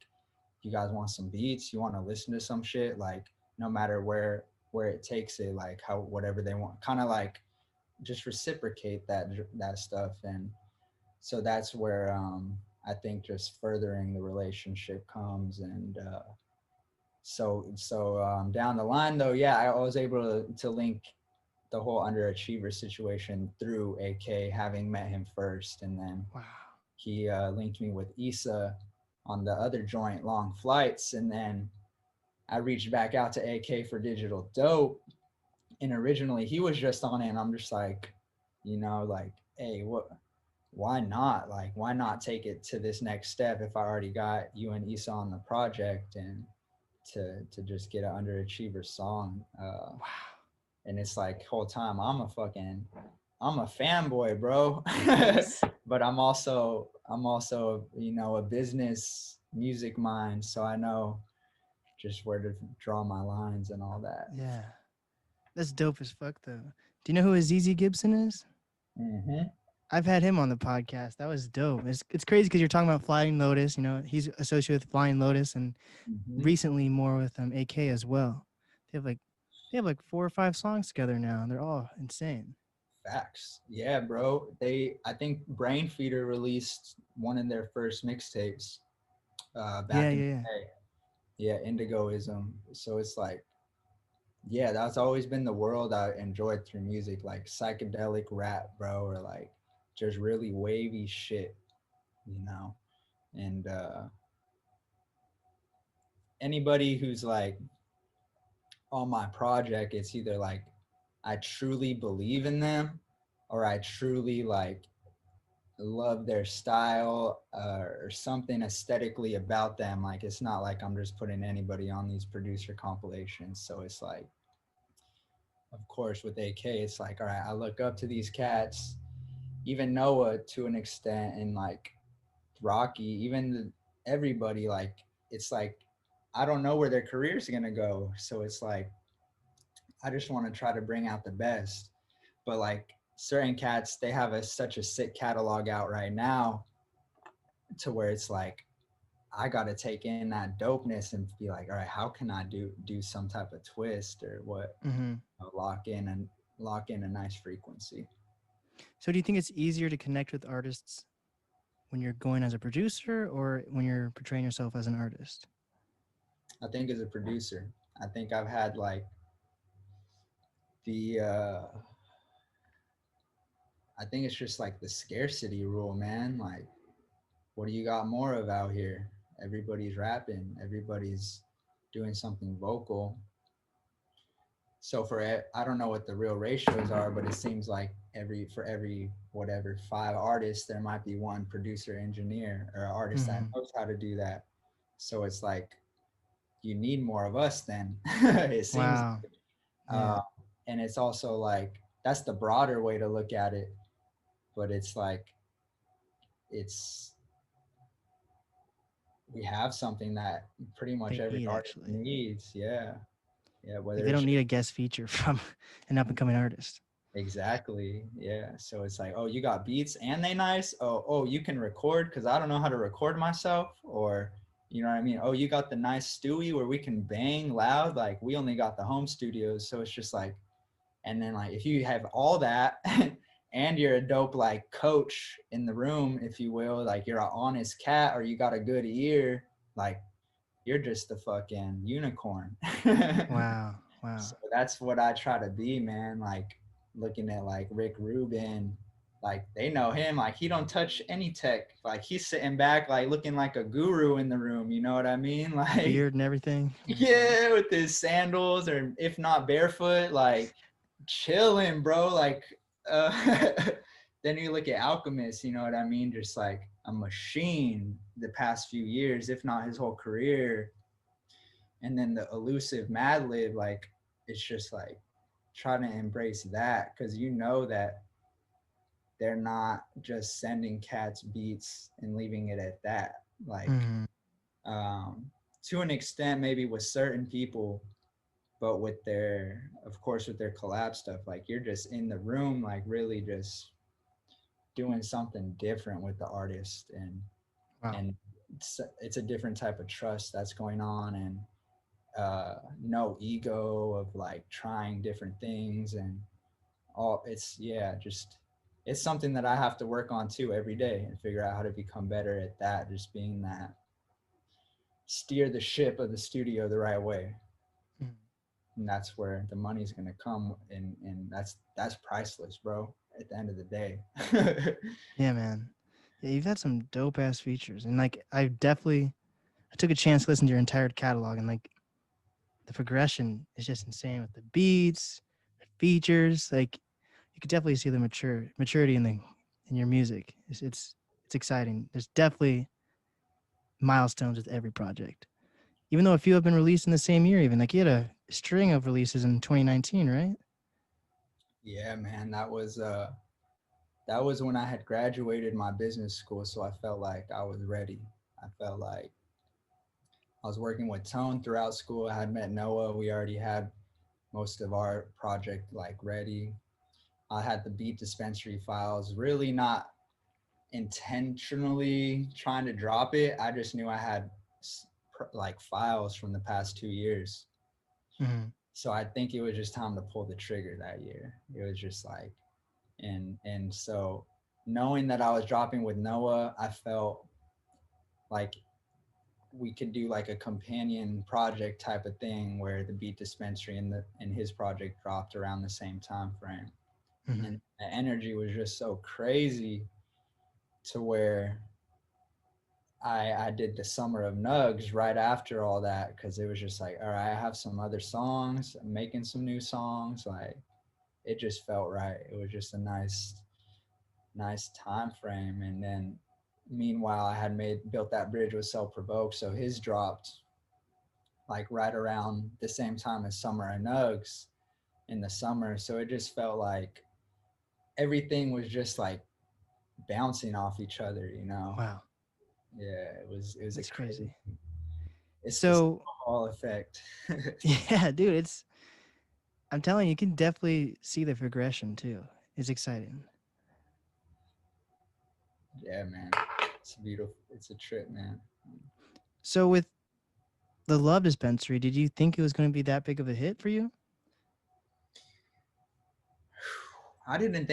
you guys want some beats, you want to listen to some shit, like no matter where it takes it, like how whatever they want, kind of like just reciprocate that stuff. And so that's where I think just furthering the relationship comes. And down the line though, yeah, I was able to link the whole underachiever situation through AK, having met him first, and then Wow. he linked me with Issa on the other joint, Long Flights, and then I reached back out to AK for Digital Dope, and originally he was just on it, and I'm just like, like, hey, what? Why not? Like, why not take it to this next step if I already got you and Issa on the project, and to just get an underachiever song. Wow. And it's like whole time I'm a fanboy, bro. But I'm also a business music mind, so I know just where to draw my lines and all that. Yeah. That's dope as fuck though. Do you know who Azizi Gibson is? Mm-hmm. I've had him on the podcast. That was dope. It's crazy because you're talking about Flying Lotus. You know, he's associated with Flying Lotus, and Mm-hmm. recently more with AK as well. They have like they have like 4 or 5 songs together now, and they're all insane. Facts. Yeah, bro. I think Brain Feeder released one of their first mixtapes Yeah, back in yeah, the yeah. day. Yeah, Indigoism. So it's like, yeah, that's always been the world I enjoyed through music, like psychedelic rap, bro, or like just really wavy shit, you know. And anybody who's like on my project, it's either like I truly believe in them, or I truly like love their style, or something aesthetically about them. Like, it's not like I'm just putting anybody on these producer compilations. So it's like, of course, with AK, it's like, all right, I look up to these cats, even Noah to an extent, and like Rocky, everybody. Like, it's like, I don't know where their careers are gonna go. So it's like, I just want to try to bring out the best. But like certain cats, they have such a sick catalog out right now, to where it's like, I got to take in that dopeness and be like, all right, how can I do some type of twist or what, Mm-hmm. lock in a nice frequency. So, do you think it's easier to connect with artists when you're going as a producer or when you're portraying yourself as an artist? I think as a producer, I think I've had like the I think it's just like the scarcity rule, man. Like, what do you got more of out here? Everybody's rapping, everybody's doing something vocal. So I don't know what the real ratios are, but it seems like for every whatever 5 artists, there might be one producer, engineer, or artist that Mm-hmm. knows how to do that. So it's like, you need more of us then. It seems, Wow. Yeah. uh, and it's also like, that's the broader way to look at it. But it's like, it's we have something that pretty much They every need artist actually. needs. Yeah, yeah. Like Whether they it's don't need a guest feature from an up and coming artist. exactly, yeah. So it's like, oh, you got beats and they nice. Oh, you can record because I don't know how to record myself, or you know what I mean. Oh, you got the nice Stewie where we can bang loud. Like, we only got the home studios, so it's just like, and then like if you have all that and you're a dope like coach in the room, if you will, like you're an honest cat or you got a good ear, like you're just a fucking unicorn. Wow. Wow. So that's what I try to be, man. Like, looking at like Rick Rubin, like they know him, like he don't touch any tech. Like, he's sitting back, like looking like a guru in the room. You know what I mean? Like, Beard and everything. yeah, with his sandals, or if not barefoot, like chilling, bro. Like, uh, then you look at Alchemist, you know what I mean? Just like a machine the past few years, if not his whole career. And then the elusive Madlib, like it's just like trying to embrace that because you know that they're not just sending cats beats and leaving it at that. Like, Mm-hmm. um, to an extent, maybe with certain people, but with their, of course, with their collab stuff, like you're just in the room, like really just doing something different with the artist, Wow. and it's a different type of trust that's going on, and no ego of like trying different things and all. It's, yeah, just it's something that I have to work on too every day and figure out how to become better at that, just being that steer the ship of the studio the right way. Mhm. And that's where the money's going to come, and that's priceless, bro, at the end of the day. Yeah, man. Yeah, you've had some dope ass features, and like I took a chance to listen to your entire catalog, and like the progression is just insane with the beats, the features. Like you could definitely see the maturity in your music. It's exciting. There's definitely milestones with every project. Even though a few have been released in the same year, even like you had a string of releases in 2019, right? Yeah, man, that was when I had graduated my business school, so I felt like I was ready. I felt like I was working with Tone throughout school. I had met Noah. We already had most of our project like ready. I had the Beat Dispensary files, really not intentionally trying to drop it. I just knew I had like files from the past 2 years. Mm-hmm. So I think it was just time to pull the trigger that year. It was just like, and so knowing that I was dropping with Noah, I felt like we could do like a companion project type of thing where the Beat Dispensary and his project dropped around the same time frame. Mm-hmm. And the energy was just so crazy to where I did the Summer of Nugs right after all that, because it was just like, all right, I have some other songs, I'm making some new songs. Like it just felt right. It was just a nice time frame. And then meanwhile I had made built that bridge with Self Provoked, so his dropped like right around the same time as Summer of Nugs in the summer. So it just felt like everything was just like bouncing off each other, you know. Wow, Yeah, it was a that's crazy, crazy. it's the So snowball effect. yeah, dude, it's I'm telling you, you can definitely see the progression too. It's exciting. Yeah, man, it's beautiful, it's a trip, man. So with the Love Dispensary, did you think it was going to be that big of a hit for you? I didn't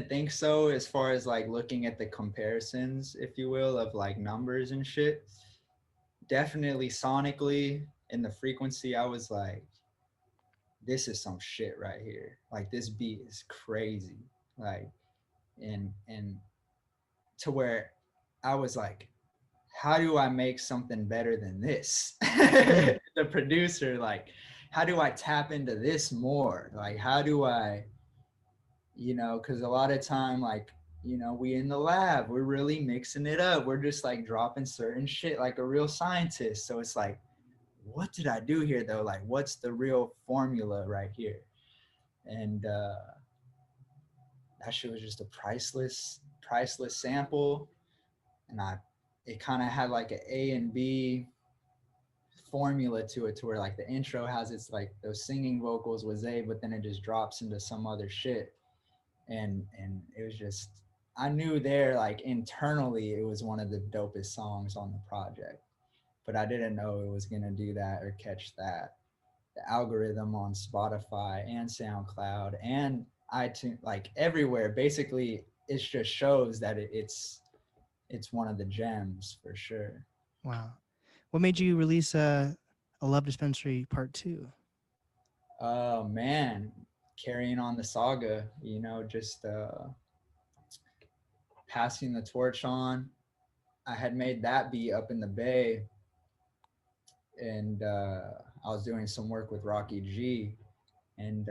think so, as far as like looking at the comparisons, if you will, of like numbers and shit. Definitely sonically in the frequency, I was like, this is some shit right here. Like this beat is crazy. Like, and to where I was like, how do I make something better than this? Mm, The producer, like, how do I tap into this more? Like, how do I, because a lot of time, like, we in the lab, we're really mixing it up. We're just like dropping certain shit like a real scientist. So it's like, what did I do here though? Like, what's the real formula right here? And that shit was just a priceless sample. And it kind of had like an A and B formula to it, to where like the intro has its like those singing vocals with Zay, but then it just drops into some other shit. And it was just, I knew there, like internally, it was one of the dopest songs on the project, but I didn't know it was gonna do that or catch that. The algorithm on Spotify and SoundCloud and iTunes, like everywhere, basically, it just shows that it's one of the gems for sure. wow. What made you release a Love Dispensary Part 2? Oh man, carrying on the saga, just passing the torch on. I had made that beat up in the Bay, and I was doing some work with Rocky G, and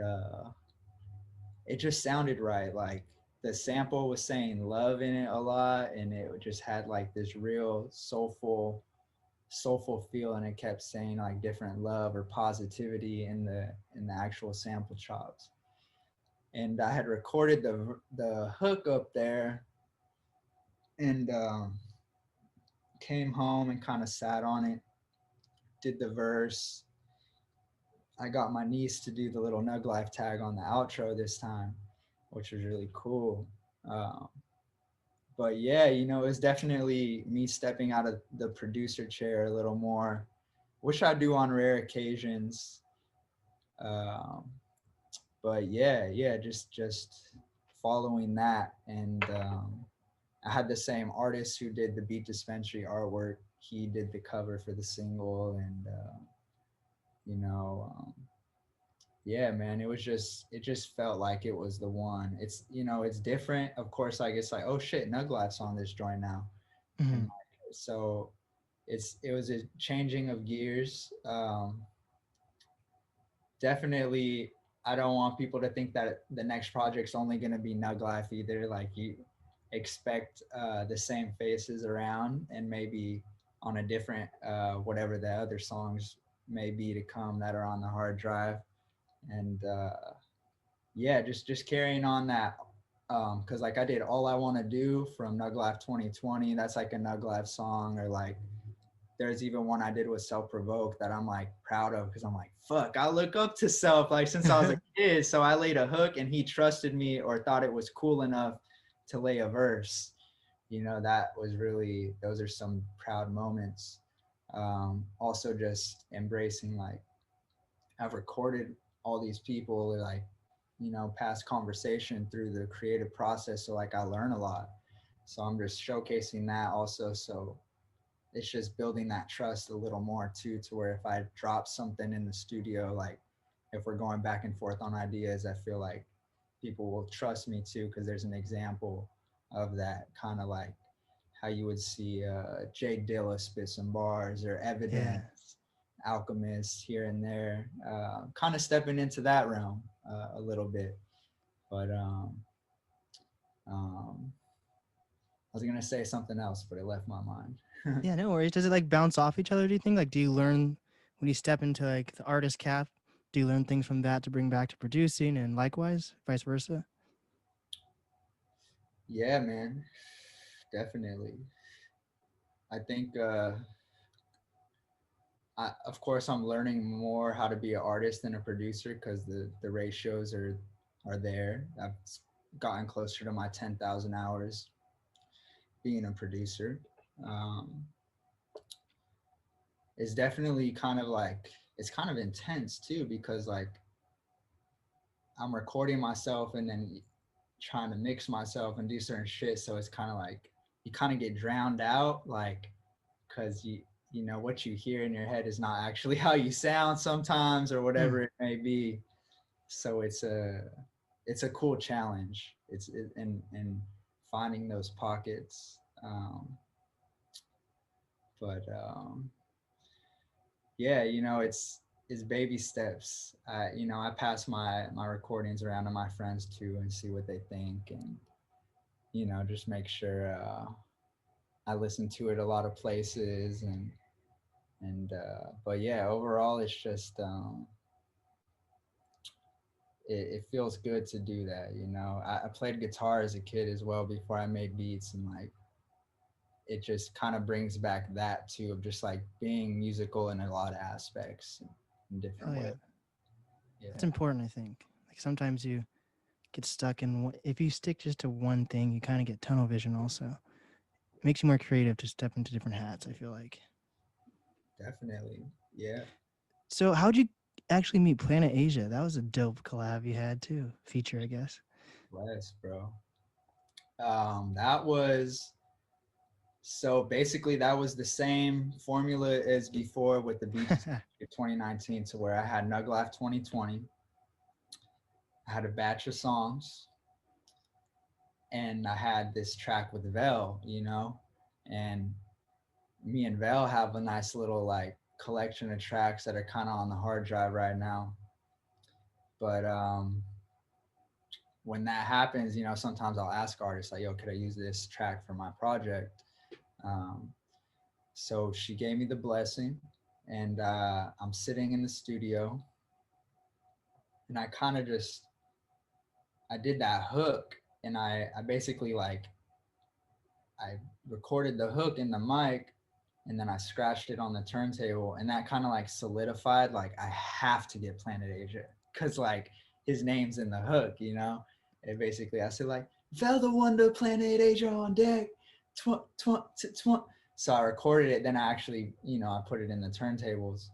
it just sounded right. Like the sample was saying love in it a lot, and it just had like this real soulful feel, and it kept saying like different love or positivity in the actual sample chops. And I had recorded the hook up there, and came home and kind of sat on it, did the verse. I got my niece to do the little NugLife tag on the outro this time, which was really cool. Um, but yeah, you know, it's definitely me stepping out of the producer chair a little more, which I do on rare occasions. Um, but yeah, just following that, and I had the same artist who did the Beat Dispensary artwork. He did the cover for the single, and you know, yeah, man, it just felt like it was the one. It's, you know, it's different. Of course, like it's like, oh shit, NugLife's on this joint now, and Hmm. like, so it was a changing of gears. Definitely, I don't want people to think that the next project's only going to be NugLife either. Like, you expect the same faces around, and maybe on a different whatever the other songs may be to come that are on the hard drive. And yeah, just carrying on that, because like I did All I Want to Do from NugLife 2020. That's like a NugLife song. Or like there's even one I did with Self Provoke that I'm like proud of, because I'm like, fuck, I look up to Self like since I was a kid. So I laid a hook and he trusted me, or thought it was cool enough to lay a verse. You know, that was really, those are some proud moments. Also just embracing, like, I've recorded all these people, like, you know, past conversation through the creative process. So like I learn a lot. So I'm just showcasing that also. So it's just building that trust a little more too, to where if I drop something in the studio, like if we're going back and forth on ideas, I feel like people will trust me too, because there's an example of that, kind of like how you would see Jay Dilla spit some bars, or Yeah. Evidence, Alchemist here and there, kind of stepping into that realm a little bit. But um, I was gonna say something else, but it left my mind. Yeah, no worries. Does it like bounce off each other, do you think? Like, do you learn when you step into like the artist cap? Do you learn things from that to bring back to producing, and likewise, vice versa? Yeah, man, definitely. I think, of course, I'm learning more how to be an artist than a producer, because the ratios are there. I've gotten closer to my 10,000 hours being a producer. Um, it's definitely kind of like, it's kind of intense too, because like I'm recording myself and then trying to mix myself and do certain shit. So it's kind of like you kind of get drowned out, like, because you know what you hear in your head is not actually how you sound sometimes, or Mm. whatever it may be. So it's a cool challenge. And finding those pockets. But yeah, you know, it's baby steps. You know, I pass my recordings around to my friends too, and see what they think, and you know, just make sure I listen to it a lot of places. And but yeah, overall, it's just it feels good to do that. You know, I played guitar as a kid as well before I made beats, and like it just kind of brings back that too, of just like being musical in a lot of aspects, in Oh different ways. yeah, Yeah, that's important. I think. Like sometimes you get stuck in if you stick just to one thing, you kind of get tunnel vision. Also, it makes you more creative to step into different hats. I feel like. definitely. Yeah, So, how'd you actually meet Planet Asia? That was a dope collab you had too. Feature, I guess. bless, bro. That was So basically, that was the same formula as before with the Beat Dispensary 2019, to where I had NugLife 2020, I had a batch of songs, and I had this track with Vel, you know, and me and Vel have a nice little like collection of tracks that are kind of on the hard drive right now. But when that happens, you know, sometimes I'll ask artists like, yo, could I use this track for my project? Um, so she gave me the blessing, and I'm sitting in the studio, and I kind of just I did that hook, and I basically like I recorded the hook in the mic, and then I scratched it on the turntable, and that kind of like solidified like I have to get Planet Asia because like his name's in the hook, you know. And basically I said like Velda Wonder, Planet Asia on deck, tw- tw- tw- so I recorded it. Then I actually, you know, I put it in the turntables,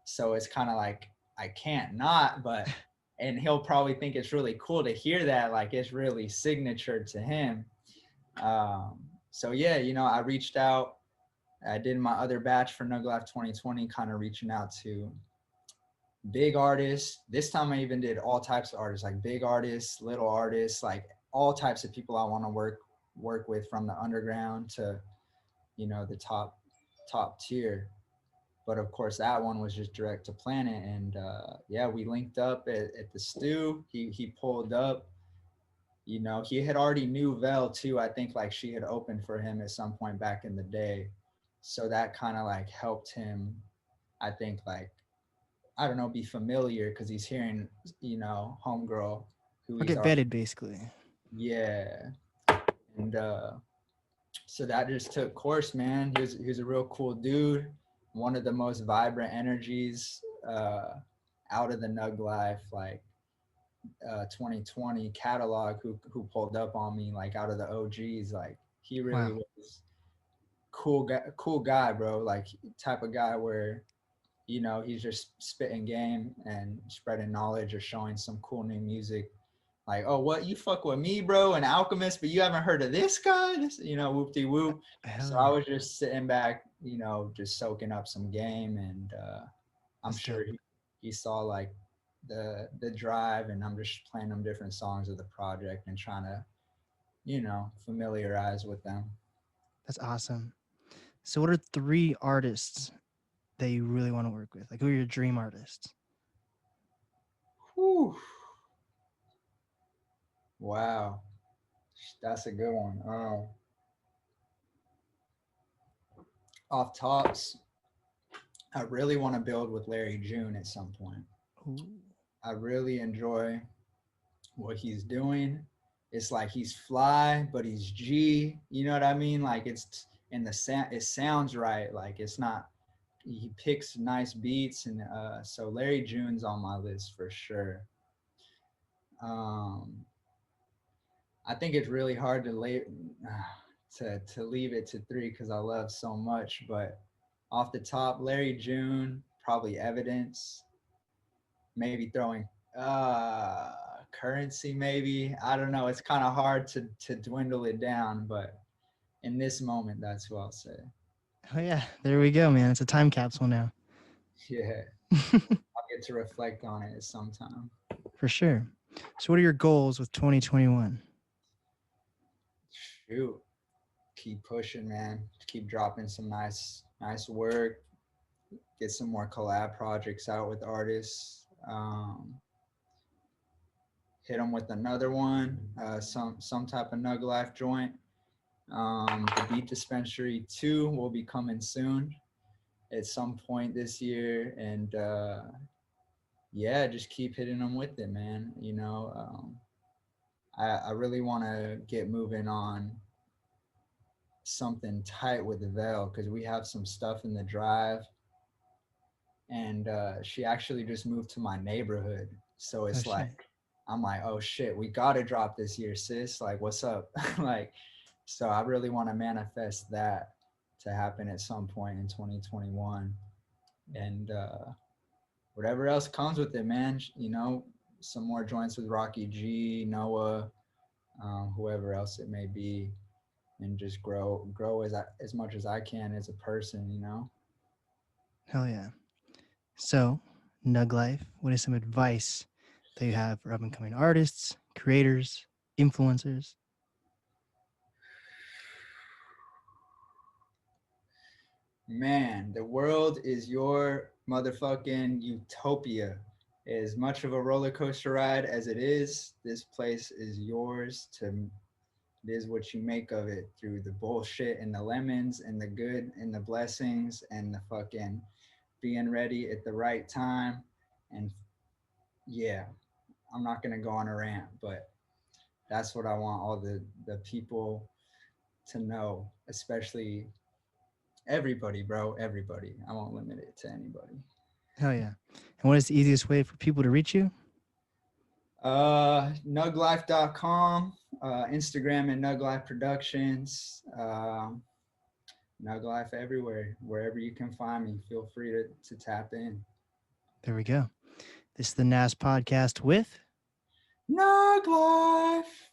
so it's kind of like I can't not, but and he'll probably think it's really cool to hear that, like it's really signature to him. um, so yeah, you know, I reached out. I did my other batch for NugLife 2020, kind of reaching out to big artists. This time I even did all types of artists, like big artists, little artists, like all types of people I want to work with, from the underground to, you know, the top tier. But of course, that one was just direct to Planet, and yeah, we linked up at the stew. He pulled up. You know, he had already knew Vel too. I think like she had opened for him at some point back in the day. So that kind of like helped him, I think, like, I don't know, be familiar because he's hearing, you know, homegirl who Or he's get already, vetted, basically. yeah. And so that just took course, man. He was a real cool dude, one of the most vibrant energies out of the Nug Life, like 2020 catalog, who pulled up on me like out of the OGs. Like he really Wow. was cool guy, bro. Like type of guy where, you know, he's just spitting game and spreading knowledge or showing some cool new music. Like, oh, what, you fuck with me, bro, and Alchemist, but you haven't heard of this guy? This, you know, whoop de whoop. Hell So I yeah. was just sitting back, you know, just soaking up some game, and I'm That's sure dope. he saw like the drive, and I'm just playing them different songs of the project and trying to, you know, familiarize with them. That's awesome. So, what are 3 artists that you really want to work with? Like, who are your dream artists? Whew. Wow, that's a good one. Off tops, I really want to build with Larry June at some point. Ooh, I really enjoy what he's doing. It's like he's fly, but he's G. You know what I mean? Like it's and the sound. It sounds right. Like it's not. He picks nice beats, and so Larry June's on my list for sure. Um, I think it's really hard to to leave it to three because I love so much. But off the top, Larry June, probably Evidence, maybe throwing uh currency, maybe. I don't know. It's kind of hard to dwindle it down, but in this moment, that's what I'll say. oh yeah, there we go, man. It's a time capsule now. Yeah, I'll get to reflect on it at some time. For sure. So, what are your goals with 2021? Shoot, keep pushing, man. Keep dropping some nice work. Get some more collab projects out with artists. Hit them with another one, some type of Nug Life joint. The Beat Dispensary 2 will be coming soon at some point this year. And yeah, just keep hitting them with it, man. You know, I really want to get moving on something tight with the Veil because we have some stuff in the drive. And she actually just moved to my neighborhood. So Oh it's like, shit. I'm like, oh shit, we got to drop this year, sis. Like, what's up? Like, so I really want to manifest that to happen at some point in 2021. And whatever else comes with it, man, you know, some more joints with Rocky G, Noah, whoever else it may be, and just grow as much as I can as a person, you know. Hell yeah. So, Nug Life, what is some advice that you have for up and coming artists, creators, influencers? Man, the world is your motherfucking utopia. As much of a roller coaster ride as it is, this place is yours to. It is what you make of it through the bullshit and the lemons and the good and the blessings and the fucking being ready at the right time. And yeah, I'm not gonna go on a rant, but that's what I want all the people to know, especially everybody, bro. Everybody. I won't limit it to anybody. Hell yeah. And what is the easiest way for people to reach you? NugLife.com, Instagram and NugLife Productions. NugLife everywhere, wherever you can find me. Feel free to tap in. There we go. This is the NAST podcast with NugLife.